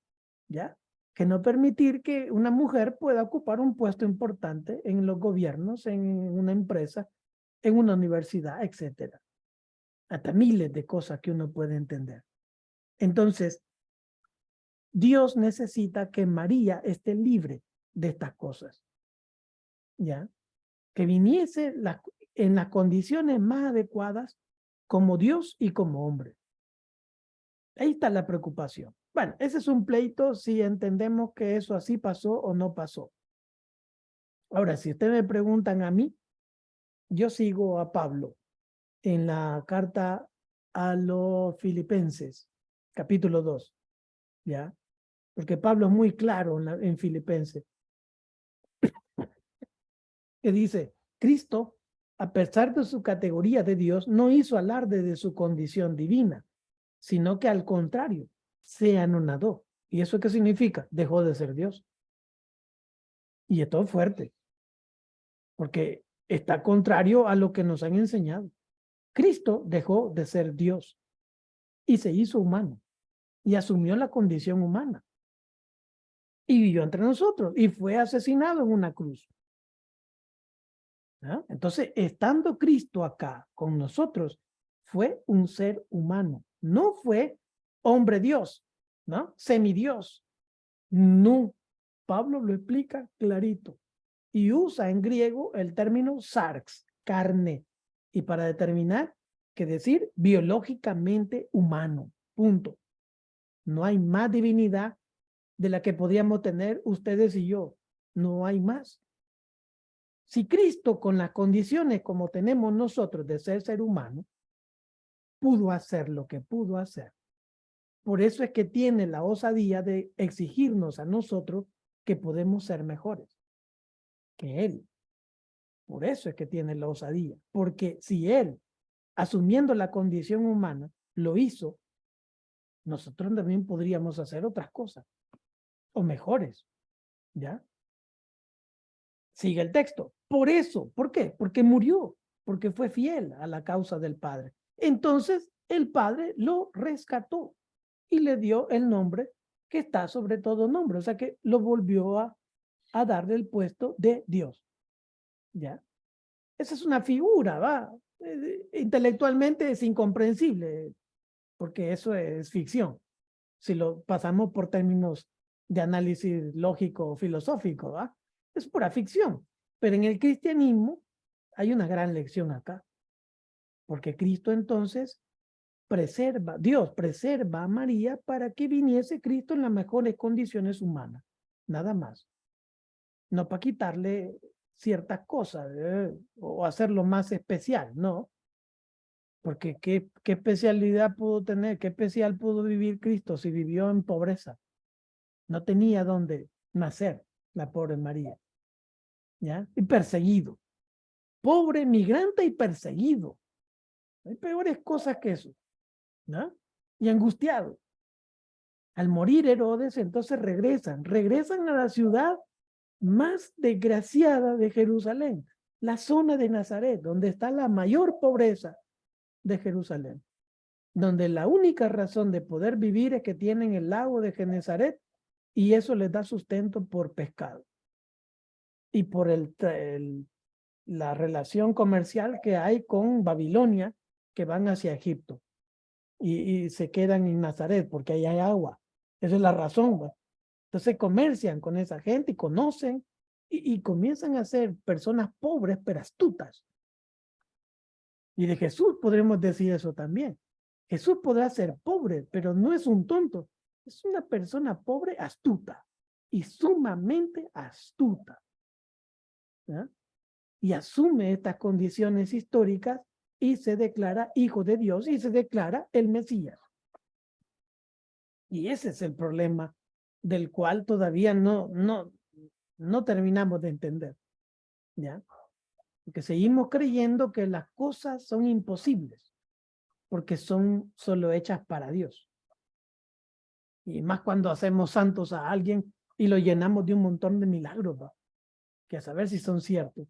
Speaker 1: ¿ya? Que no permitir que una mujer pueda ocupar un puesto importante en los gobiernos, en una empresa, en una universidad, etcétera. Hasta miles de cosas que uno puede entender. Entonces, Dios necesita que María esté libre de estas cosas, ¿ya? Que viniese en las condiciones más adecuadas como Dios y como hombre. Ahí está la preocupación. Bueno, ese es un pleito si entendemos que eso así pasó o no pasó. Ahora, si ustedes me preguntan a mí, yo sigo a Pablo en la carta a los Filipenses, capítulo 2, ¿ya? Porque Pablo es muy claro en Filipenses, que dice, Cristo, a pesar de su categoría de Dios, no hizo alarde de su condición divina, sino que al contrario, se anonadó. ¿Y eso qué significa? Dejó de ser Dios. Y esto es fuerte, porque está contrario a lo que nos han enseñado. Cristo dejó de ser Dios y se hizo humano y asumió la condición humana y vivió entre nosotros y fue asesinado en una cruz. ¿Ah? Entonces, estando Cristo acá con nosotros, fue un ser humano, no fue hombre Dios, ¿no? Semidios. No, Pablo lo explica clarito y usa en griego el término sarx, carne, y para determinar que decir biológicamente humano, punto. No hay más divinidad de la que podíamos tener ustedes y yo, no hay más. Si Cristo, con las condiciones como tenemos nosotros de ser humano, pudo hacer lo que pudo hacer, por eso es que tiene la osadía de exigirnos a nosotros que podemos ser mejores que Él. Por eso es que tiene la osadía, porque si Él, asumiendo la condición humana, lo hizo, nosotros también podríamos hacer otras cosas, o mejores, ¿ya? Sigue el texto. Por eso, ¿por qué? Porque murió, porque fue fiel a la causa del Padre. Entonces, el Padre lo rescató y le dio el nombre que está sobre todo nombre. O sea que lo volvió a darle el puesto de Dios. ¿Ya? Esa es una figura, ¿va? Intelectualmente es incomprensible, porque eso es ficción. Si lo pasamos por términos de análisis lógico o filosófico, ¿va? Es pura ficción. Pero en el cristianismo hay una gran lección acá. porque Cristo entonces Dios preserva a María para que viniese Cristo en las mejores condiciones humanas, nada más. No para quitarle ciertas cosas o hacerlo más especial, no. Porque ¿qué especialidad pudo tener? ¿Qué especial pudo vivir Cristo si vivió en pobreza? No tenía dónde nacer la pobre María, ¿ya? Y perseguido. Pobre, migrante y perseguido. Hay peores cosas que eso, ¿no? Y angustiado. Al morir Herodes, entonces regresan a la ciudad más desgraciada de Jerusalén, la zona de Nazaret, donde está la mayor pobreza de Jerusalén, donde la única razón de poder vivir es que tienen el lago de Genezaret y eso les da sustento por pescado y por la relación comercial que hay con Babilonia, que van hacia Egipto y se quedan en Nazaret porque ahí hay agua. Esa es la razón, ¿va? Entonces comercian con esa gente y conocen y comienzan a ser personas pobres pero astutas. Y de Jesús podremos decir eso también. Jesús podrá ser pobre, pero no es un tonto. Es una persona pobre astuta y sumamente astuta, ¿ya? Y asume estas condiciones históricas y se declara hijo de Dios y se declara el Mesías. Y ese es el problema del cual todavía no terminamos de entender, ¿ya? Porque seguimos creyendo que las cosas son imposibles, porque son solo hechas para Dios. Y más cuando hacemos santos a alguien y lo llenamos de un montón de milagros, ¿va? Que a saber si son ciertos,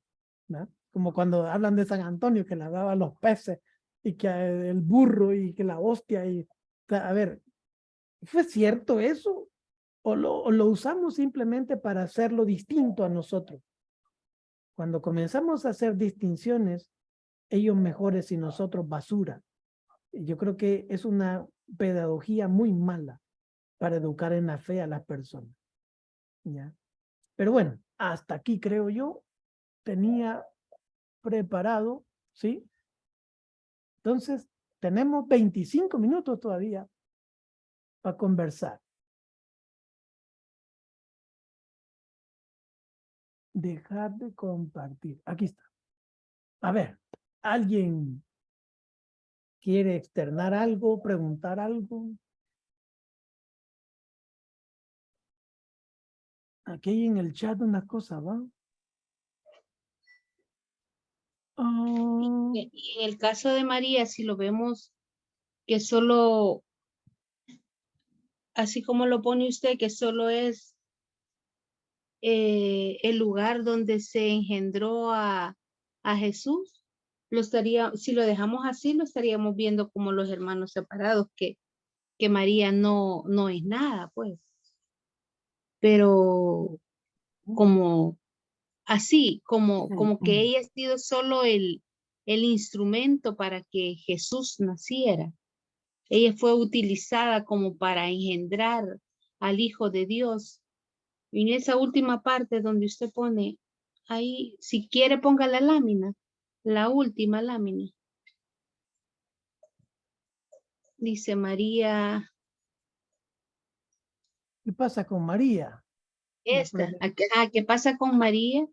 Speaker 1: ¿no? Como cuando hablan de San Antonio, que lavaba los peces, y que el burro, y que la hostia, y a ver, ¿fue cierto eso? ¿O lo usamos simplemente para hacerlo distinto a nosotros? Cuando comenzamos a hacer distinciones, ellos mejores y nosotros basura. Yo creo que es una pedagogía muy mala para educar en la fe a las personas, ¿ya? Pero bueno, hasta aquí creo yo tenía preparado, ¿sí? Entonces, tenemos 25 minutos todavía para conversar. Dejar de compartir. Aquí está. A ver, ¿alguien quiere externar algo, preguntar algo? Aquí hay en el chat una cosa, ¿va? Ah,
Speaker 4: Y en el caso de María, si lo vemos que solo, así como lo pone usted, que solo es el lugar donde se engendró a Jesús, si lo dejamos así, lo estaríamos viendo como los hermanos separados, que María no es nada, pues. Pero como así, como que ella ha sido solo el instrumento para que Jesús naciera. Ella fue utilizada como para engendrar al Hijo de Dios. Y en esa última parte donde usted pone, ahí, si quiere ponga la lámina, la última lámina. Dice María,
Speaker 1: ¿qué pasa con María?
Speaker 4: ¿qué pasa con María?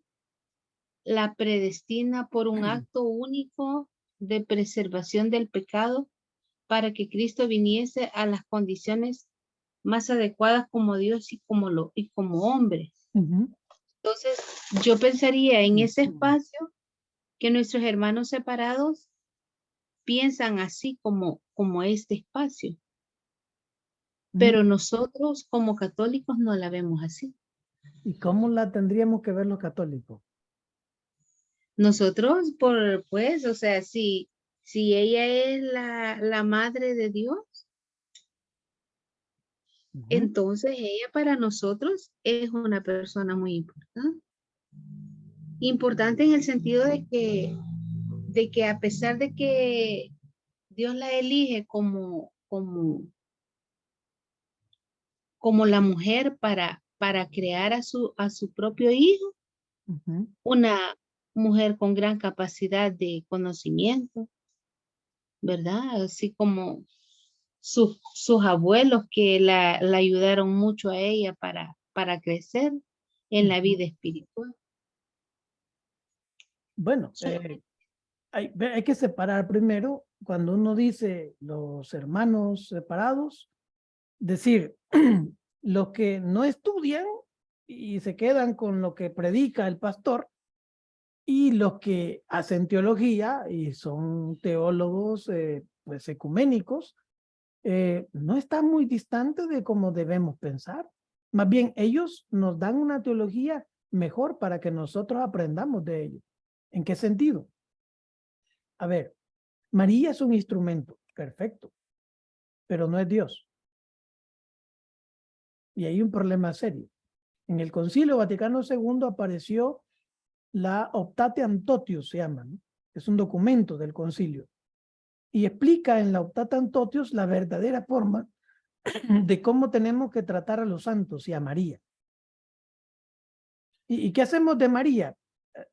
Speaker 4: La predestina por un acto único de preservación del pecado para que Cristo viniese a las condiciones más adecuadas como Dios y como hombre. Entonces, yo pensaría en ese espacio que nuestros hermanos separados piensan así como este espacio. Pero nosotros como católicos no la vemos así.
Speaker 1: ¿Y cómo la tendríamos que ver los católicos?
Speaker 4: Nosotros, o sea, si ella es la madre de Dios, entonces ella para nosotros es una persona muy importante. Importante en el sentido de que a pesar de que Dios la elige como la mujer para crear a su propio hijo, una mujer con gran capacidad de conocimiento, ¿verdad? Así como sus abuelos que la ayudaron mucho a ella para crecer en la vida espiritual.
Speaker 1: Bueno, hay que separar primero, cuando uno dice los hermanos separados, decir, los que no estudian y se quedan con lo que predica el pastor, y los que hacen teología y son teólogos pues ecuménicos, no están muy distantes de cómo debemos pensar. Más bien, ellos nos dan una teología mejor para que nosotros aprendamos de ellos. ¿En qué sentido? A ver, María es un instrumento, perfecto, pero no es Dios. Y hay un problema serio. En el Concilio Vaticano II apareció la Optate Antotius, se llama, ¿no? Es un documento del concilio. Y explica en la Optate Antotius la verdadera forma de cómo tenemos que tratar a los santos y a María. ¿Y qué hacemos de María?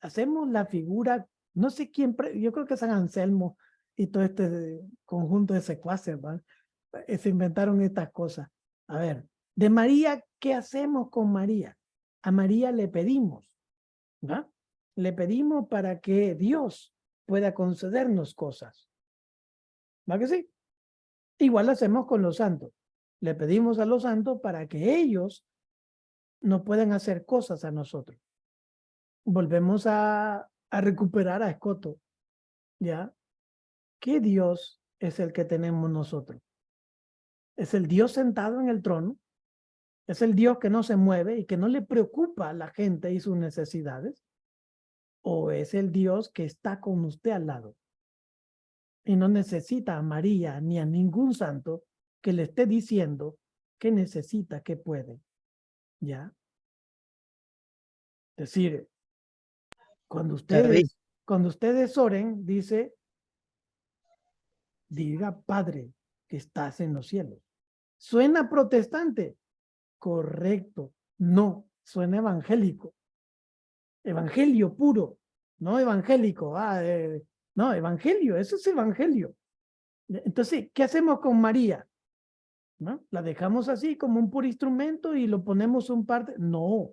Speaker 1: Hacemos la figura, no sé quién, yo creo que San Anselmo y todo este conjunto de secuaces, ¿va? Se inventaron estas cosas. A ver, de María, ¿qué hacemos con María? A María le pedimos, ¿va? Le pedimos para que Dios pueda concedernos cosas. ¿Va que sí? Igual hacemos con los santos. Le pedimos a los santos para que ellos nos puedan hacer cosas a nosotros. Volvemos a recuperar a Escoto, ¿ya? ¿Qué Dios es el que tenemos nosotros? ¿Es el Dios sentado en el trono? ¿Es el Dios que no se mueve y que no le preocupa a la gente y sus necesidades? ¿O es el Dios que está con usted al lado y no necesita a María ni a ningún santo que le esté diciendo que necesita, que puede? ¿Ya? Es decir, cuando ustedes oren, dice, diga, Padre, que estás en los cielos. ¿Suena protestante? Correcto. No, suena evangélico. Evangelio puro, no evangélico. No, evangelio, eso es evangelio. Entonces, ¿qué hacemos con María? ¿No? ¿La dejamos así como un puro instrumento y lo ponemos un parte? No,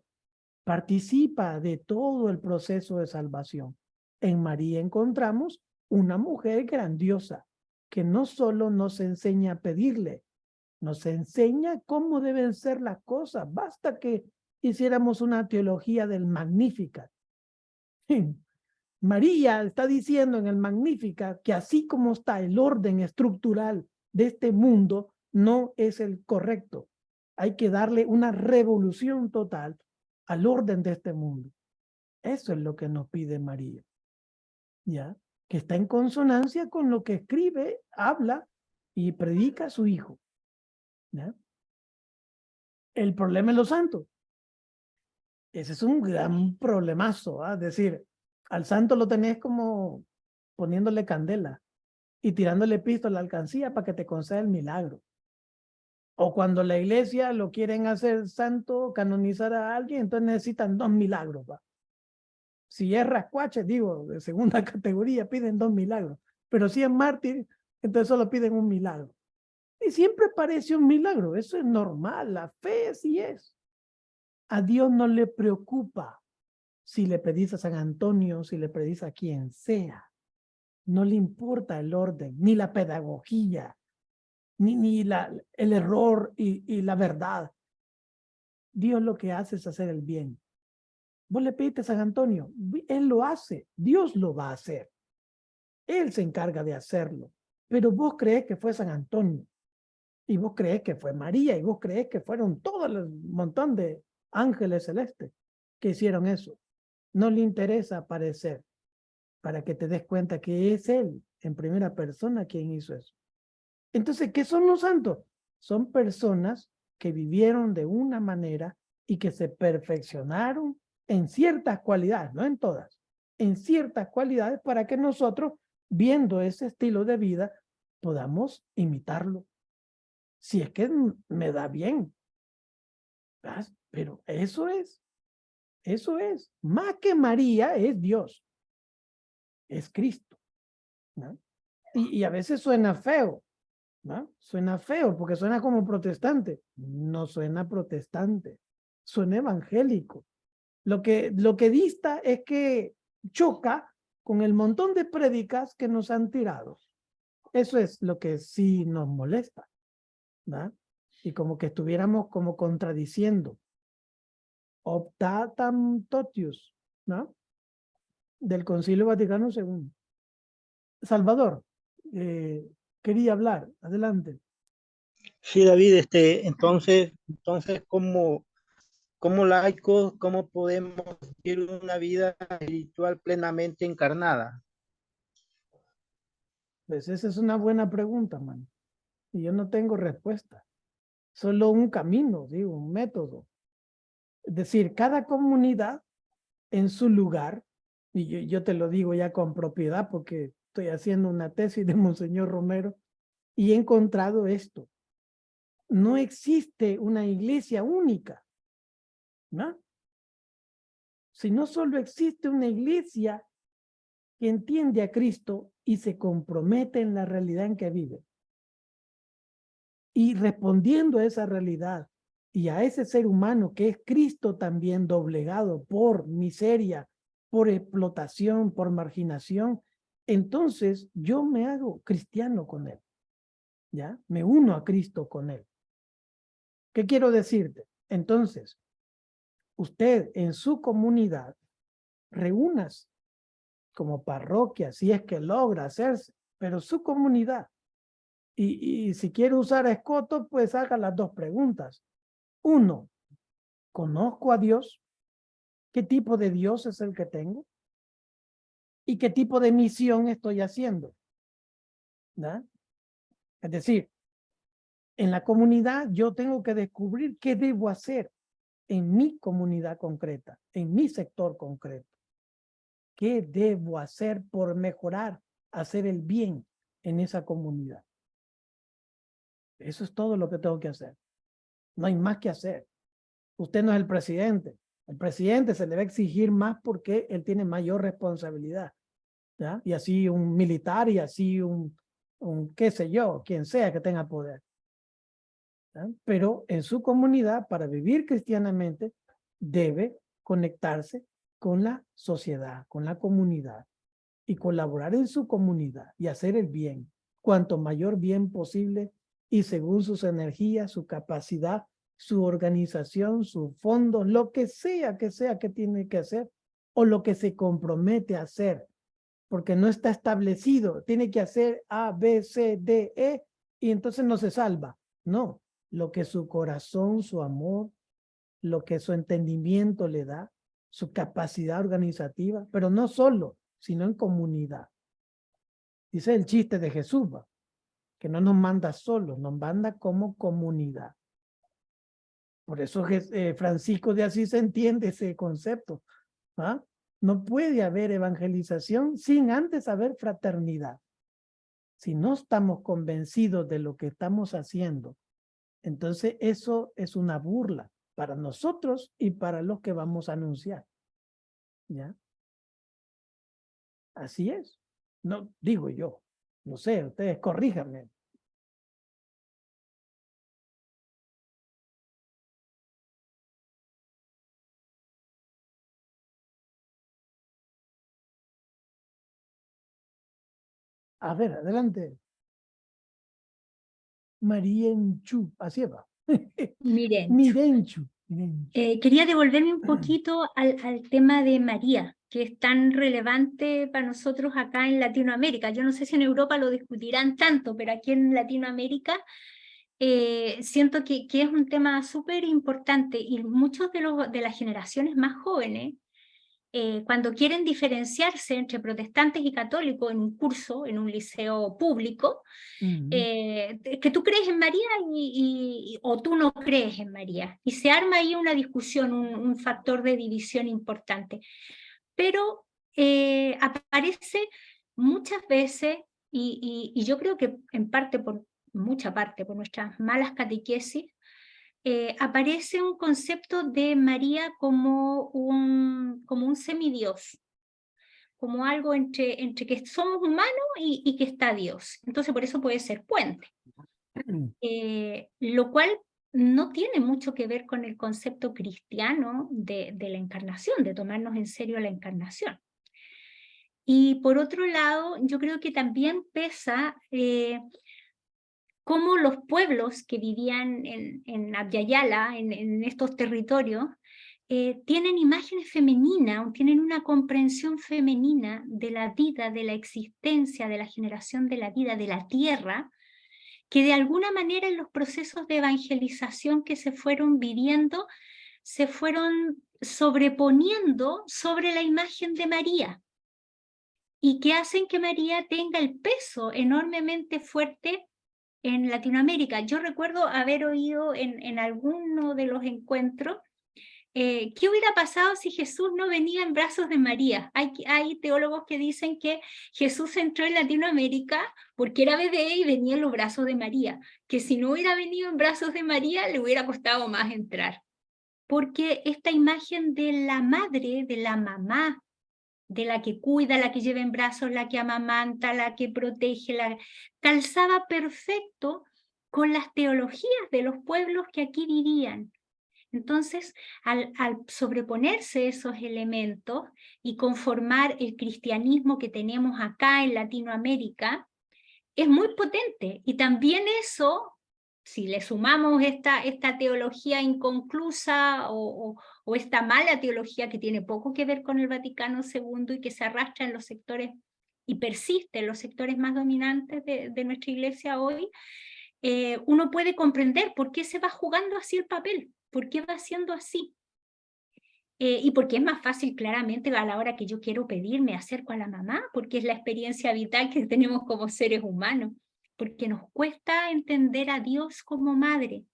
Speaker 1: participa de todo el proceso de salvación. En María encontramos una mujer grandiosa que no solo nos enseña a pedirle, nos enseña cómo deben ser las cosas. Basta que hiciéramos una teología del Magnificat. María está diciendo en el Magnificat que así como está el orden estructural de este mundo, no es el correcto. Hay que darle una revolución total al orden de este mundo. Eso es lo que nos pide María, ¿ya? Que está en consonancia con lo que escribe, habla y predica a su hijo, ¿ya? El problema es los santos. Ese es un gran problemazo, ¿ah? Es decir, al santo lo tenés como poniéndole candela y tirándole pisto a la alcancía para que te conceda el milagro. O cuando la iglesia lo quieren hacer santo, canonizar a alguien, entonces necesitan 2 milagros, ¿va? Si es rascuache, digo, de segunda categoría, piden 2 milagros. Pero si es mártir, entonces solo piden un milagro. Y siempre parece un milagro, eso es normal, la fe sí es. A Dios no le preocupa si le pedís a San Antonio, si le pedís a quien sea. No le importa el orden, ni la pedagogía, ni el error y la verdad. Dios lo que hace es hacer el bien. Vos le pediste a San Antonio, él lo hace, Dios lo va a hacer. Él se encarga de hacerlo. Pero vos crees que fue San Antonio, y vos crees que fue María, y vos crees que fueron todo el montón de ángeles celestes que hicieron eso. No le interesa aparecer para que te des cuenta que es Él en primera persona quien hizo eso. Entonces, ¿qué son los santos? Son personas que vivieron de una manera y que se perfeccionaron en ciertas cualidades, no en todas, en ciertas cualidades para que nosotros, viendo ese estilo de vida, podamos imitarlo. Si es que me da bien. ¿Verdad? Pero eso es. Más que María es Dios, es Cristo, ¿no? Y a veces suena feo, ¿no? Suena feo porque suena como protestante. No suena protestante, suena evangélico. Lo que dista es que choca con el montón de prédicas que nos han tirado. Eso es lo que sí nos molesta, ¿no? Y como que estuviéramos como contradiciendo. Optatam totius, ¿no? Del Concilio Vaticano II. Salvador, quería hablar, adelante.
Speaker 5: Sí, David, entonces, como laicos, ¿cómo podemos vivir una vida espiritual plenamente encarnada?
Speaker 1: Pues esa es una buena pregunta, man. Y yo no tengo respuesta. Solo un camino, digo, un método. Es decir, cada comunidad en su lugar, y yo te lo digo ya con propiedad porque estoy haciendo una tesis de Monseñor Romero y he encontrado esto. No existe una iglesia única, ¿no? Sino solo existe una iglesia que entiende a Cristo y se compromete en la realidad en que vive. Y respondiendo a esa realidad y a ese ser humano que es Cristo también doblegado por miseria, por explotación, por marginación, entonces yo me hago cristiano con él, ¿ya? Me uno a Cristo con él. ¿Qué quiero decirte? Entonces, usted en su comunidad, reúnas como parroquia, si es que logra hacerse, pero su comunidad. Y si quiere usar escoto, pues haga las dos preguntas. Uno, ¿conozco a Dios? ¿Qué tipo de Dios es el que tengo? ¿Y qué tipo de misión estoy haciendo? ¿No? Es decir, en la comunidad yo tengo que descubrir qué debo hacer en mi comunidad concreta, en mi sector concreto. ¿Qué debo hacer por mejorar, hacer el bien en esa comunidad? Eso es todo lo que tengo que hacer. No hay más que hacer. Usted no es el presidente. El presidente se le va a exigir más porque él tiene mayor responsabilidad, ¿ya? Y así un militar y así un qué sé yo, quien sea que tenga poder, ¿ya? Pero en su comunidad, para vivir cristianamente, debe conectarse con la sociedad, con la comunidad y colaborar en su comunidad y hacer el bien, cuanto mayor bien posible y según sus energías, su capacidad, su organización, su fondo, lo que sea que tiene que hacer o lo que se compromete a hacer, porque no está establecido, tiene que hacer A, B, C, D, E y entonces no se salva. No, lo que su corazón, su amor, lo que su entendimiento le da, su capacidad organizativa, pero no solo, sino en comunidad. Dice el chiste de Jesús, ¿va? Que no nos manda solos, nos manda como comunidad. Por eso Francisco de Asís entiende ese concepto. ¿Ah? No puede haber evangelización sin antes haber fraternidad. Si no estamos convencidos de lo que estamos haciendo, entonces eso es una burla para nosotros y para los que vamos a anunciar. ¿Ya? Así es. No digo yo. No sé, ustedes corríjanme. A ver, adelante. Marienchu, así va.
Speaker 2: Miren,
Speaker 1: Mirenchu.
Speaker 2: quería devolverme un poquito al tema de María, que es tan relevante para nosotros acá en Latinoamérica. Yo no sé si en Europa lo discutirán tanto, pero aquí en Latinoamérica siento que es un tema súper importante y muchos de las generaciones más jóvenes, cuando quieren diferenciarse entre protestantes y católicos en un curso, en un liceo público, que tú crees en María o tú no crees en María. Y se arma ahí una discusión, un factor de división importante. Pero aparece muchas veces, y yo creo que en parte mucha parte por nuestras malas catequesis, aparece un concepto de María como un semidios, como algo entre que somos humanos y que está Dios. Entonces por eso puede ser puente. Lo cual no tiene mucho que ver con el concepto cristiano de la encarnación, de tomarnos en serio la encarnación. Y por otro lado, yo creo que también pesa cómo los pueblos que vivían en Abya-Yala, en estos territorios, tienen imágenes femeninas, tienen una comprensión femenina de la vida, de la existencia, de la generación de la vida, de la tierra, que de alguna manera en los procesos de evangelización que se fueron viviendo, se fueron sobreponiendo sobre la imagen de María, y que hacen que María tenga el peso enormemente fuerte en Latinoamérica. Yo recuerdo haber oído en alguno de los encuentros ¿qué hubiera pasado si Jesús no venía en brazos de María? Hay teólogos que dicen que Jesús entró en Latinoamérica porque era bebé y venía en los brazos de María, que si no hubiera venido en brazos de María le hubiera costado más entrar. Porque esta imagen de la madre, de la mamá, de la que cuida, la que lleva en brazos, la que amamanta, la que protege, calzaba perfecto con las teologías de los pueblos que aquí vivían. Entonces, al sobreponerse esos elementos y conformar el cristianismo que tenemos acá en Latinoamérica, es muy potente. Y también eso, si le sumamos esta teología inconclusa o esta mala teología que tiene poco que ver con el Vaticano II y que se arrastra en los sectores y persiste en los sectores más dominantes de nuestra iglesia hoy, uno puede comprender por qué se va jugando así el papel, por qué va siendo así. Y porque es más fácil claramente a la hora que yo quiero pedir, me acerco a la mamá, porque es la experiencia vital que tenemos como seres humanos, porque nos cuesta entender a Dios como madre.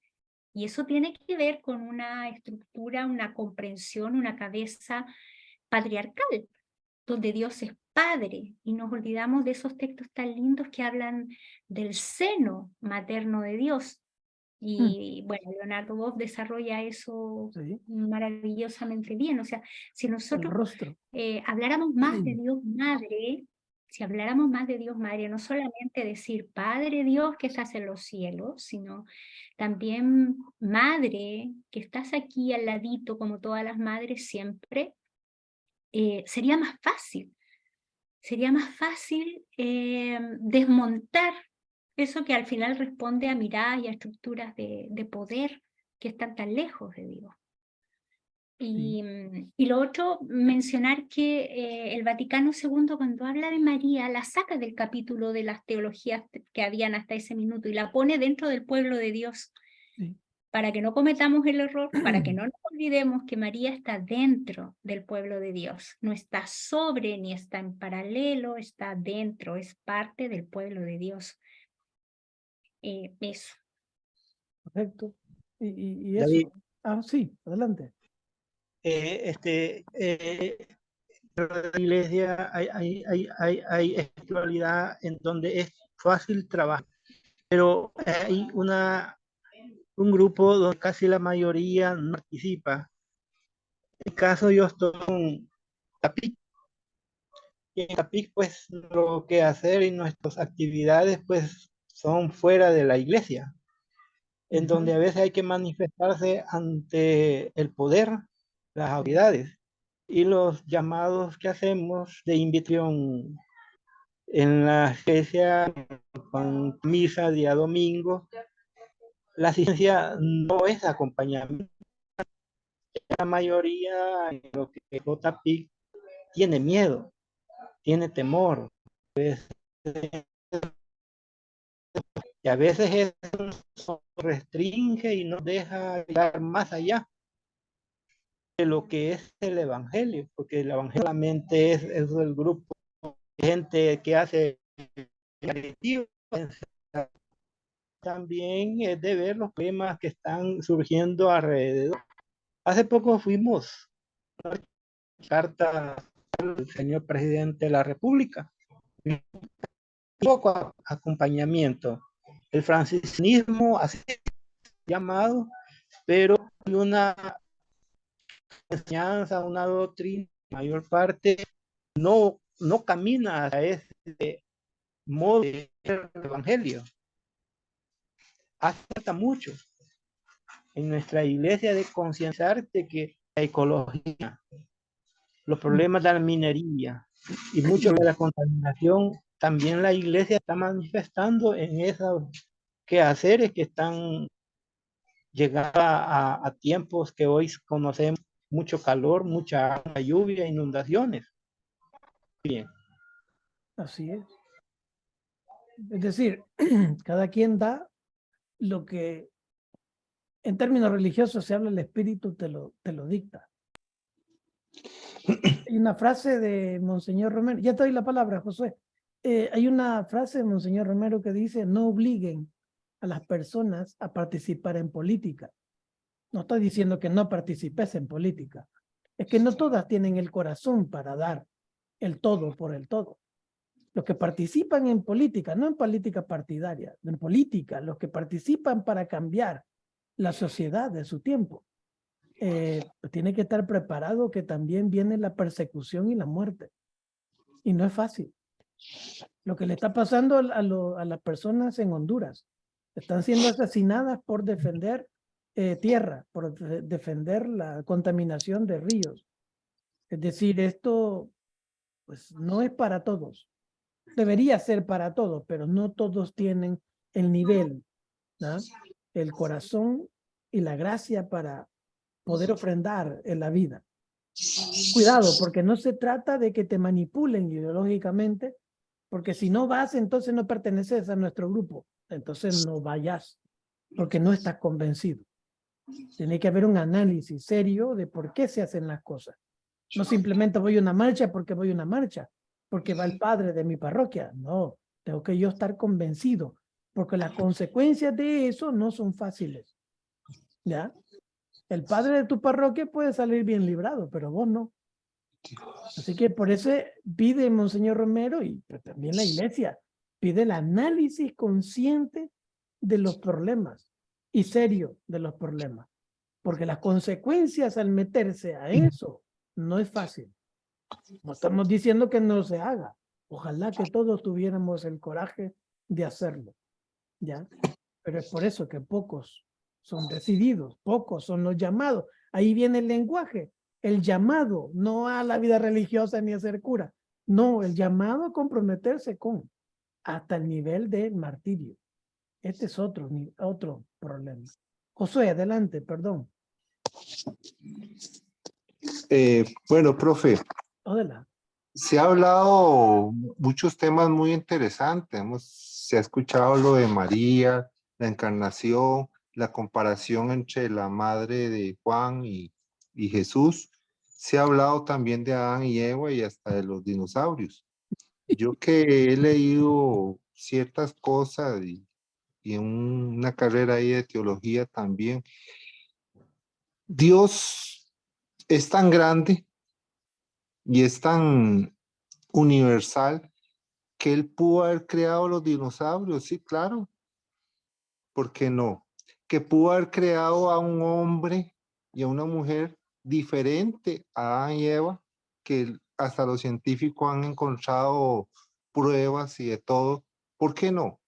Speaker 2: Y eso tiene que ver con una estructura, una comprensión, una cabeza patriarcal, donde Dios es padre, y nos olvidamos de esos textos tan lindos que hablan del seno materno de Dios. Y bueno, Leonardo Boff desarrolla eso
Speaker 1: Sí,
Speaker 2: maravillosamente bien. O sea, si
Speaker 1: el
Speaker 2: nosotros
Speaker 1: rostro.
Speaker 2: habláramos más de Dios Madre, si habláramos más de Dios Madre, no solamente decir Padre Dios que estás en los cielos, sino también Madre que estás aquí al ladito como todas las madres siempre, sería más fácil. Sería más fácil desmontar eso que al final responde a miradas y a estructuras de poder que están tan lejos de Dios. Y lo otro, mencionar que el Vaticano II, cuando habla de María, la saca del capítulo de las teologías que habían hasta ese minuto y la pone dentro del pueblo de Dios,
Speaker 1: Sí.
Speaker 2: para que no cometamos el error, para que no nos olvidemos que María está dentro del pueblo de Dios, no está sobre ni está en paralelo, está dentro, es parte del pueblo de Dios. Eso.
Speaker 1: Correcto. Y eso.
Speaker 5: David,
Speaker 1: Ah, sí, adelante.
Speaker 5: en la iglesia hay espiritualidad en donde es fácil trabajar, pero hay un grupo donde casi la mayoría no participa. En el caso yo estoy en Tapic, y en Tapic pues lo que hacer y nuestras actividades pues son fuera de la iglesia, en donde a veces hay que manifestarse ante el poder, las autoridades y los llamados que hacemos de invitación en la iglesia con misa día domingo. La asistencia no es acompañamiento. La mayoría de lo que JPIC tiene miedo, tiene temor, pues, y a veces eso restringe y no deja llegar más allá de lo que es el evangelio, porque el evangelio solamente es el grupo de gente que hace también es de ver los problemas que están surgiendo alrededor. Hace poco fuimos a una carta al señor presidente de la República, un poco acompañamiento. El franciscanismo ha sido llamado, pero hay una enseñanza, una doctrina, mayor parte no no camina hacia ese modo de ver el evangelio. Hace falta mucho en nuestra iglesia de concienciar de que la ecología, los problemas de la minería y mucho de la contaminación, también la iglesia está manifestando en esos quehaceres que están llegando a tiempos que hoy conocemos, mucho calor, mucha agua, lluvia, inundaciones. Bien.
Speaker 1: Así es. Es decir, cada quien da lo que en términos religiosos se habla, el espíritu te lo dicta. Hay una frase de Monseñor Romero, ya te doy la palabra, Josué. Hay una frase de Monseñor Romero que dice, no obliguen a las personas a participar en política. No estoy diciendo que no participes en política. Es que no todas tienen el corazón para dar el todo por el todo. Los que participan en política, no en política partidaria, en política, los que participan para cambiar la sociedad de su tiempo, tiene que estar preparado que también viene la persecución y la muerte. Y no es fácil. Lo que le está pasando a las personas en Honduras, están siendo asesinadas por defender tierra, por defender la contaminación de ríos. Es decir, esto pues no es para todos. Debería ser para todos, pero no todos tienen el nivel, ¿no? El corazón y la gracia para poder ofrendar en la vida. Cuidado, porque no se trata de que te manipulen ideológicamente, porque si no vas, entonces no perteneces a nuestro grupo. Entonces no vayas, porque no estás convencido. Tiene que haber un análisis serio de por qué se hacen las cosas. No simplemente voy a una marcha porque voy a una marcha, porque va el padre de mi parroquia. No, tengo que yo estar convencido, porque las consecuencias de eso no son fáciles. ¿Ya? El padre de tu parroquia puede salir bien librado, pero vos no. Así que por eso pide Monseñor Romero y pues, también la iglesia, pide el análisis consciente de los problemas y serio de los problemas. Porque las consecuencias al meterse a eso no es fácil. No estamos diciendo que no se haga. Ojalá que todos tuviéramos el coraje de hacerlo. ¿Ya? Pero es por eso que pocos son decididos, pocos son los llamados. Ahí viene el lenguaje, el llamado, no a la vida religiosa ni a ser cura. No, el llamado a comprometerse con, hasta el nivel de martirio. Este es otro problema. Josué, adelante, perdón.
Speaker 6: Bueno, profe,
Speaker 1: Adelante.
Speaker 6: se ha hablado muchos temas muy interesantes. Se ha escuchado lo de María, la encarnación, la comparación entre la madre de Juan y Jesús. Se ha hablado también de Adán y Eva y hasta de los dinosaurios. Yo que he leído ciertas cosas y en una carrera ahí de teología también, Dios es tan grande y es tan universal que él pudo haber creado los dinosaurios, sí, claro, ¿por qué no? Que pudo haber creado a un hombre y a una mujer diferente a Adán y Eva, que hasta los científicos han encontrado pruebas y de todo, ¿por qué no?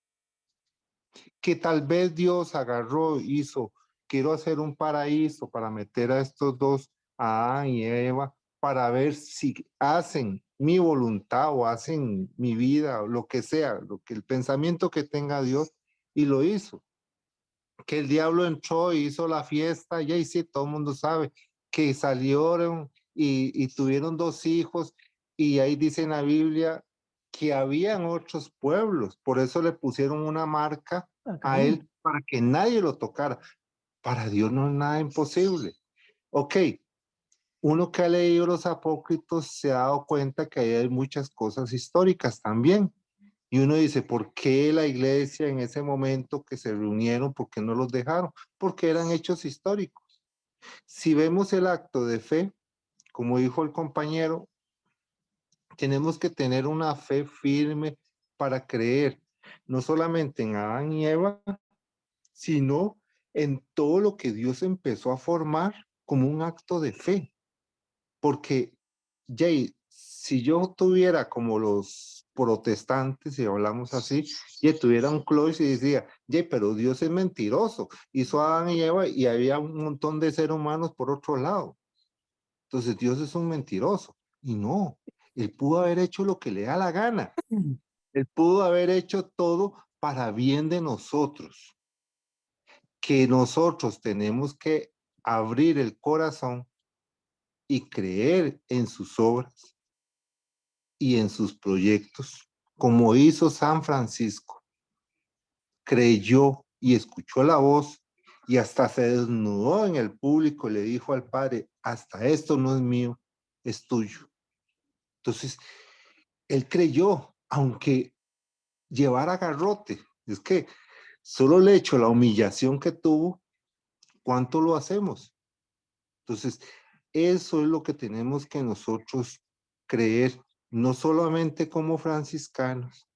Speaker 6: Que tal vez Dios agarró, hizo, quiero hacer un paraíso para meter a estos dos, a Adán y Eva, para ver si hacen mi voluntad o hacen mi vida, o lo que sea, lo que el pensamiento que tenga Dios, y lo hizo. Que el diablo entró y hizo la fiesta, y ahí sí, todo el mundo sabe, que salieron y tuvieron 2 hijos, y ahí dice en la Biblia que habían otros pueblos, por eso le pusieron una marca a él para que nadie lo tocara. Para Dios no es nada imposible. Ok, uno que ha leído los apócrifos se ha dado cuenta que ahí hay muchas cosas históricas también. Y uno dice, ¿por qué la iglesia en ese momento que se reunieron, por qué no los dejaron? Porque eran hechos históricos. Si vemos el acto de fe, como dijo el compañero, tenemos que tener una fe firme para creer, no solamente en Adán y Eva, sino en todo lo que Dios empezó a formar como un acto de fe. Porque, Jay, si yo tuviera como los protestantes, si hablamos así, y tuviera un Clovis y decía, pero Dios es mentiroso, hizo a Adán y Eva y había un montón de seres humanos por otro lado. Entonces Dios es un mentiroso. Y no, él pudo haber hecho lo que le da la gana. Él pudo haber hecho todo para bien de nosotros. Que nosotros tenemos que abrir el corazón y creer en sus obras y en sus proyectos, como hizo San Francisco. Creyó y escuchó la voz y hasta se desnudó en el público y le dijo al Padre, hasta esto no es mío, es tuyo. Entonces, él creyó, aunque llevara garrote. Es que solo le hecho la humillación que tuvo, ¿cuánto lo hacemos? Entonces, eso es lo que tenemos que nosotros creer, no solamente como franciscanos,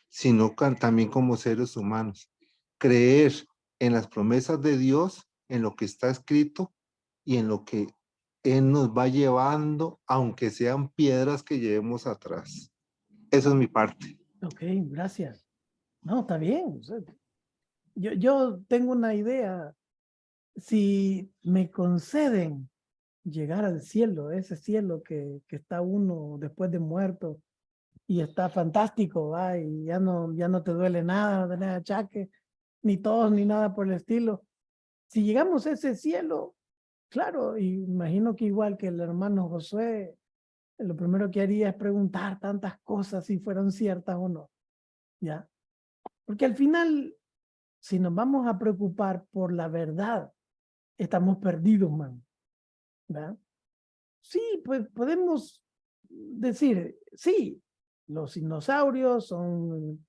Speaker 6: sino también como seres humanos. Creer en las promesas de Dios, en lo que está escrito y en lo que Él nos va llevando, aunque sean piedras que llevemos atrás. Eso es mi parte.
Speaker 1: Ok, gracias. No, está bien. O sea, yo tengo una idea. Si me conceden llegar al cielo, ese cielo que está uno después de muerto y está fantástico, ¿va? Y ya no te duele nada, no tenés achaque, ni tos, ni nada por el estilo. Si llegamos a ese cielo, claro, y imagino que igual que el hermano Josué, lo primero que haría es preguntar tantas cosas si fueron ciertas o no, ¿ya? Porque al final, si nos vamos a preocupar por la verdad, estamos perdidos, man, ¿verdad? Sí, pues podemos decir, sí, los dinosaurios son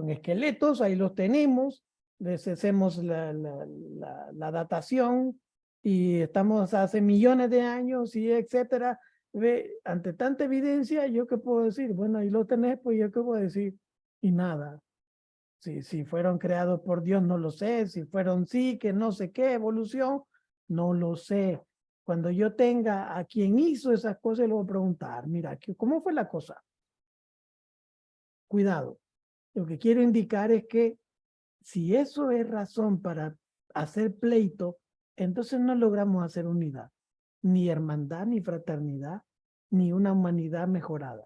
Speaker 1: esqueletos, ahí los tenemos, les hacemos la datación y estamos hace millones de años y etcétera. Ante tanta evidencia, ¿yo qué puedo decir? Bueno, ahí lo tenés, pues yo qué puedo decir. Y nada. Si fueron creados por Dios, no lo sé. Si fueron sí, que no sé qué, evolución, no lo sé. Cuando yo tenga a quien hizo esas cosas, le voy a preguntar, mira, ¿cómo fue la cosa? Cuidado. Lo que quiero indicar es que si eso es razón para hacer pleito, entonces no logramos hacer unidad, ni hermandad, ni fraternidad, ni una humanidad mejorada.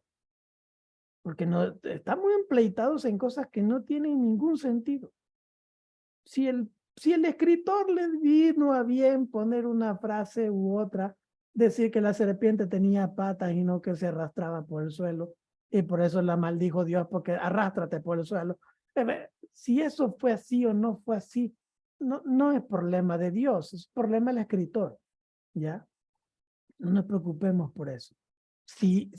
Speaker 1: Porque no, estamos empleitados en cosas que no tienen ningún sentido. Si el escritor le vino a bien poner una frase u otra, decir que la serpiente tenía patas y no que se arrastraba por el suelo, y por eso la maldijo Dios, porque arrástrate por el suelo. Si eso fue así o no fue así, no es problema de Dios, es problema del escritor, ¿ya? No nos preocupemos por eso. Si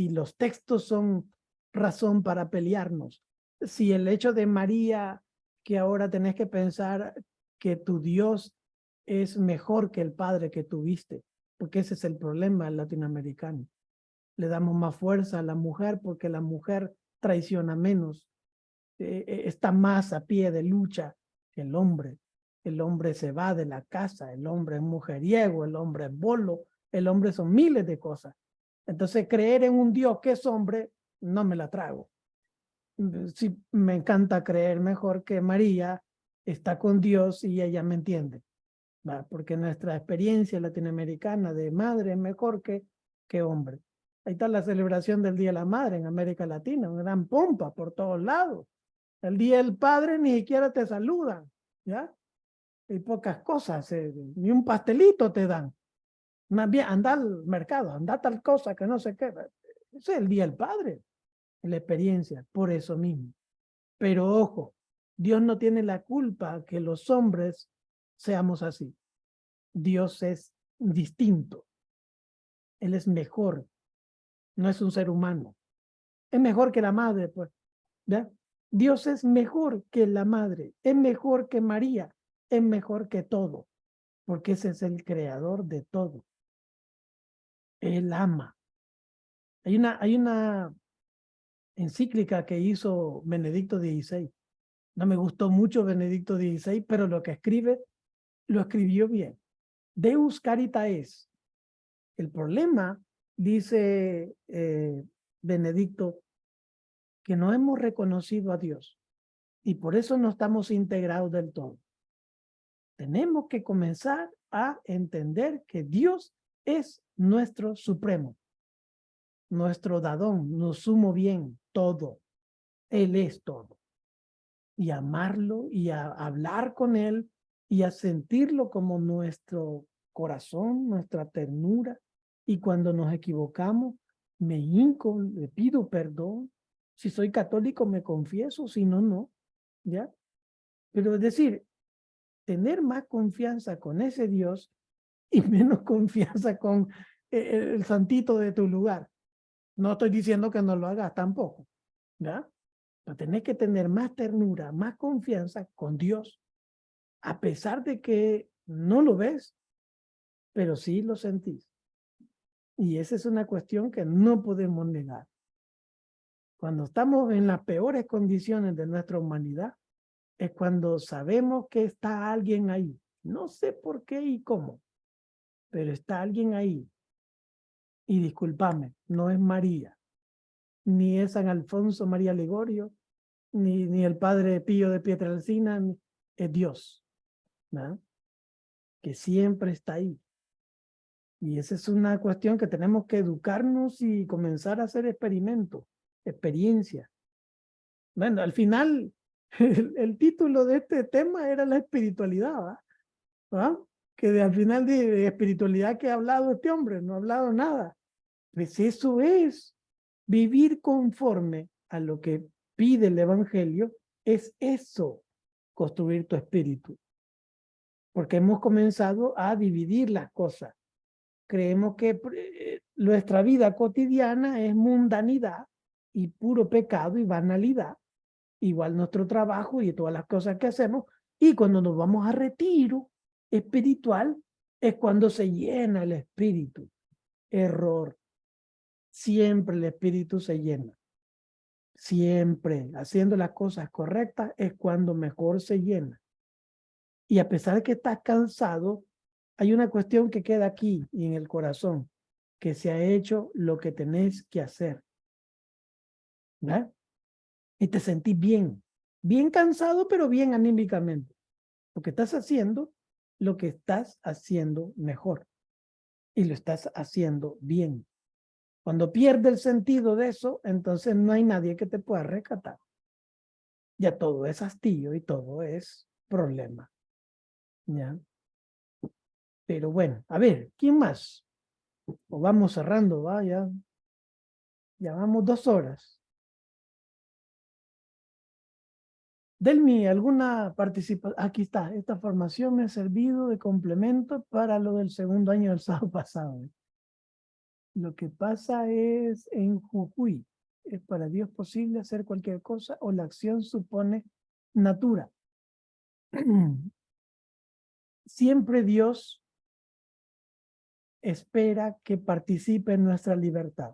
Speaker 1: los textos son razón para pelearnos, si el hecho de María, que ahora tenés que pensar que tu Dios es mejor que el padre que tuviste, porque ese es el problema latinoamericano. Le damos más fuerza a la mujer porque la mujer traiciona menos, está más a pie de lucha que el hombre. El hombre se va de la casa, el hombre es mujeriego, el hombre es bolo, el hombre son miles de cosas. Entonces creer en un Dios que es hombre, no me la trago. Sí, me encanta creer mejor que María está con Dios y ella me entiende, ¿va? Porque nuestra experiencia latinoamericana de madre es mejor que hombre. Ahí está la celebración del Día de la Madre en América Latina, una gran pompa por todos lados. El Día del Padre ni siquiera te saludan, ¿ya? Hay pocas cosas, ni un pastelito te dan. Más bien, anda al mercado, anda tal cosa que no sé qué. Ese es el Día del Padre, la experiencia, por eso mismo. Pero ojo, Dios no tiene la culpa que los hombres seamos así. Dios es distinto. Él es mejor. No es un ser humano. Es mejor que la madre, pues. ¿Ya? Dios es mejor que la madre. Es mejor que María. Es mejor que todo. Porque ese es el creador de todo. Él ama. Hay una encíclica que hizo Benedicto XVI. No me gustó mucho Benedicto XVI, pero lo que escribe, lo escribió bien. Deus Caritas. El problema dice Benedicto, que no hemos reconocido a Dios y por eso no estamos integrados del todo. Tenemos que comenzar a entender que Dios es nuestro supremo, nuestro dadón, nos sumo bien, todo. Él es todo. Y amarlo y a hablar con Él y a sentirlo como nuestro corazón, nuestra ternura. Y cuando nos equivocamos, me hinco, le pido perdón. Si soy católico, me confieso, si no, no. ¿Ya? Pero es decir, tener más confianza con ese Dios y menos confianza con el santito de tu lugar. No estoy diciendo que no lo hagas tampoco, ¿ya? Pero tenés que tener más ternura, más confianza con Dios, a pesar de que no lo ves, pero sí lo sentís. Y esa es una cuestión que no podemos negar. Cuando estamos en las peores condiciones de nuestra humanidad, es cuando sabemos que está alguien ahí. No sé por qué y cómo, pero está alguien ahí. Y discúlpame, no es María, ni es San Alfonso María Ligorio, ni el Padre Pío de Pietrelcina, es Dios, ¿no? Que siempre está ahí. Y esa es una cuestión que tenemos que educarnos y comenzar a hacer experimentos, experiencias. Bueno, al final, el título de este tema era la espiritualidad, ¿va? ¿Ah? Que al final de espiritualidad que ha hablado este hombre, no ha hablado nada. Pues eso es vivir conforme a lo que pide el Evangelio, es eso, construir tu espíritu. Porque hemos comenzado a dividir las cosas. Creemos que nuestra vida cotidiana es mundanidad y puro pecado y banalidad. Igual nuestro trabajo y todas las cosas que hacemos. Y cuando nos vamos a retiro espiritual, es cuando se llena el espíritu. Error. Siempre el espíritu se llena. Siempre haciendo las cosas correctas es cuando mejor se llena. Y a pesar de que estás cansado, hay una cuestión que queda aquí y en el corazón, que se ha hecho lo que tenés que hacer. ¿Verdad? Y te sentís bien, bien cansado, pero bien anímicamente. Porque estás haciendo lo que estás haciendo mejor. Y lo estás haciendo bien. Cuando pierde el sentido de eso, entonces no hay nadie que te pueda rescatar. Ya todo es hastío y todo es problema. ¿Ya? Pero bueno, a ver, ¿quién más? O vamos cerrando, ¿va? Ya vamos 2 horas. Delmi, ¿alguna participación? Aquí está, esta formación me ha servido de complemento para lo del segundo año del sábado pasado. Lo que pasa es en Jujuy. ¿Es para Dios posible hacer cualquier cosa o la acción supone natura? Siempre Dios espera que participe en nuestra libertad.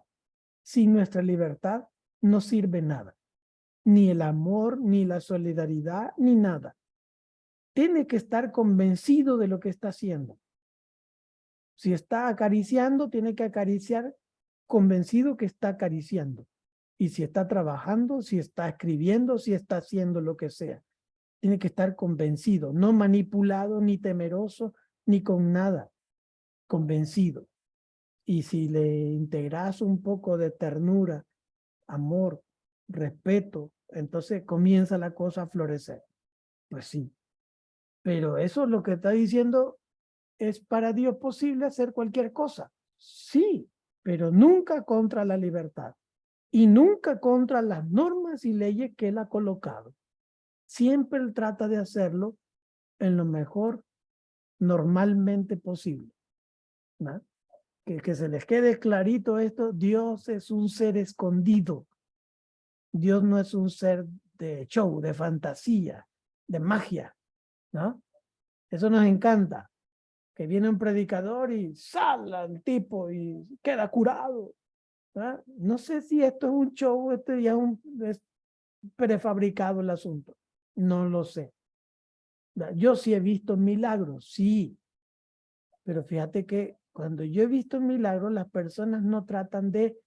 Speaker 1: Sin nuestra libertad no sirve nada. Ni el amor, ni la solidaridad, ni nada. Tiene que estar convencido de lo que está haciendo. Si está acariciando, tiene que acariciar convencido que está acariciando. Y si está trabajando, si está escribiendo, si está haciendo lo que sea. Tiene que estar convencido, no manipulado, ni temeroso, ni con nada. Convencido. Y si le integras un poco de ternura, amor, respeto, entonces comienza la cosa a florecer. Pues sí. Pero eso es lo que está diciendo, ¿es para Dios posible hacer cualquier cosa? Sí, pero nunca contra la libertad y nunca contra las normas y leyes que Él ha colocado. Siempre Él trata de hacerlo en lo mejor normalmente posible, ¿no? Que se les quede clarito esto, Dios es un ser escondido. Dios no es un ser de show, de fantasía, de magia, ¿no? Eso nos encanta. Que viene un predicador y sale el tipo y queda curado. ¿Verdad? No sé si esto es un show, ya es prefabricado el asunto. No lo sé. ¿Verdad? Yo sí he visto milagros, sí. Pero fíjate que cuando yo he visto milagros, las personas no tratan de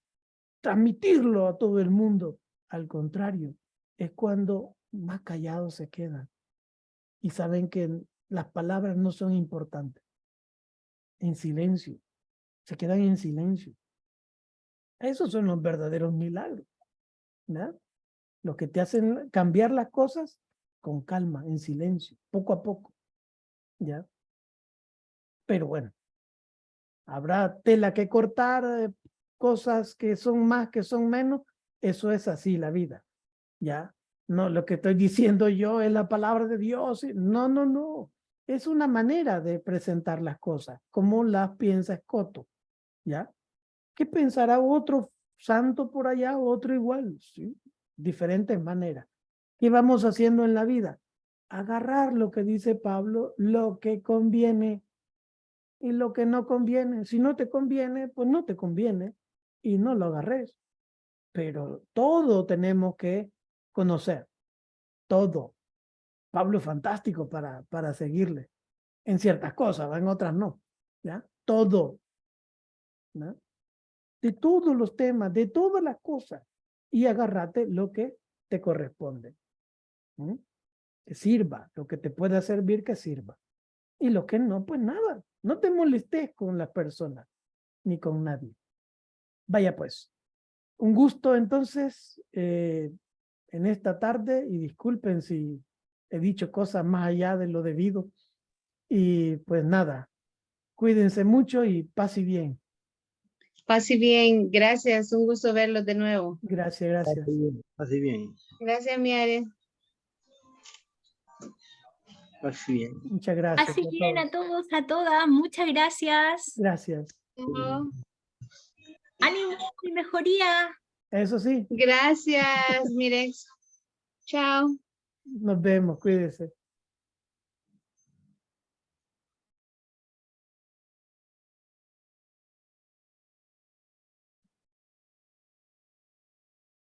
Speaker 1: transmitirlo a todo el mundo. Al contrario, es cuando más callados se quedan y saben que las palabras no son importantes. En silencio, se quedan en silencio. Esos son los verdaderos milagros, ¿verdad? Los que te hacen cambiar las cosas con calma, en silencio, poco a poco, ¿ya? Pero bueno, habrá tela que cortar, cosas que son más, que son menos, eso es así la vida, ¿ya? No, lo que estoy diciendo yo es la palabra de Dios, no, no, no, es una manera de presentar las cosas, como las piensa Escoto, ¿ya? ¿Qué pensará otro santo por allá, otro igual? ¿Sí? Diferentes maneras. ¿Qué vamos haciendo en la vida? Agarrar lo que dice Pablo, lo que conviene y lo que no conviene. Si no te conviene, pues no te conviene y no lo agarres. Pero todo tenemos que conocer, todo. Pablo es fantástico para seguirle en ciertas cosas, en otras no. ¿Ya? Todo. ¿No? De todos los temas, de todas las cosas, y agárrate lo que te corresponde. ¿Mm? Que sirva, lo que te pueda servir, que sirva. Y lo que no, pues nada, no te molestes con las personas, ni con nadie. Vaya pues, un gusto entonces en esta tarde, y disculpen si he dicho cosas más allá de lo debido, y pues nada, cuídense mucho y pase bien.
Speaker 4: Pase bien, gracias, un gusto verlos de nuevo.
Speaker 1: Gracias, gracias.
Speaker 5: Así bien.
Speaker 4: Gracias, Miare.
Speaker 5: Así bien.
Speaker 1: Muchas gracias.
Speaker 2: Así
Speaker 1: a
Speaker 2: bien a
Speaker 1: todos.
Speaker 2: todos, a todas, muchas gracias.
Speaker 1: Gracias.
Speaker 4: Chao.
Speaker 2: Ánimo y mejoría.
Speaker 1: Eso sí,
Speaker 4: Gracias, Mirex. Chao.
Speaker 1: nos vemos, cuídense.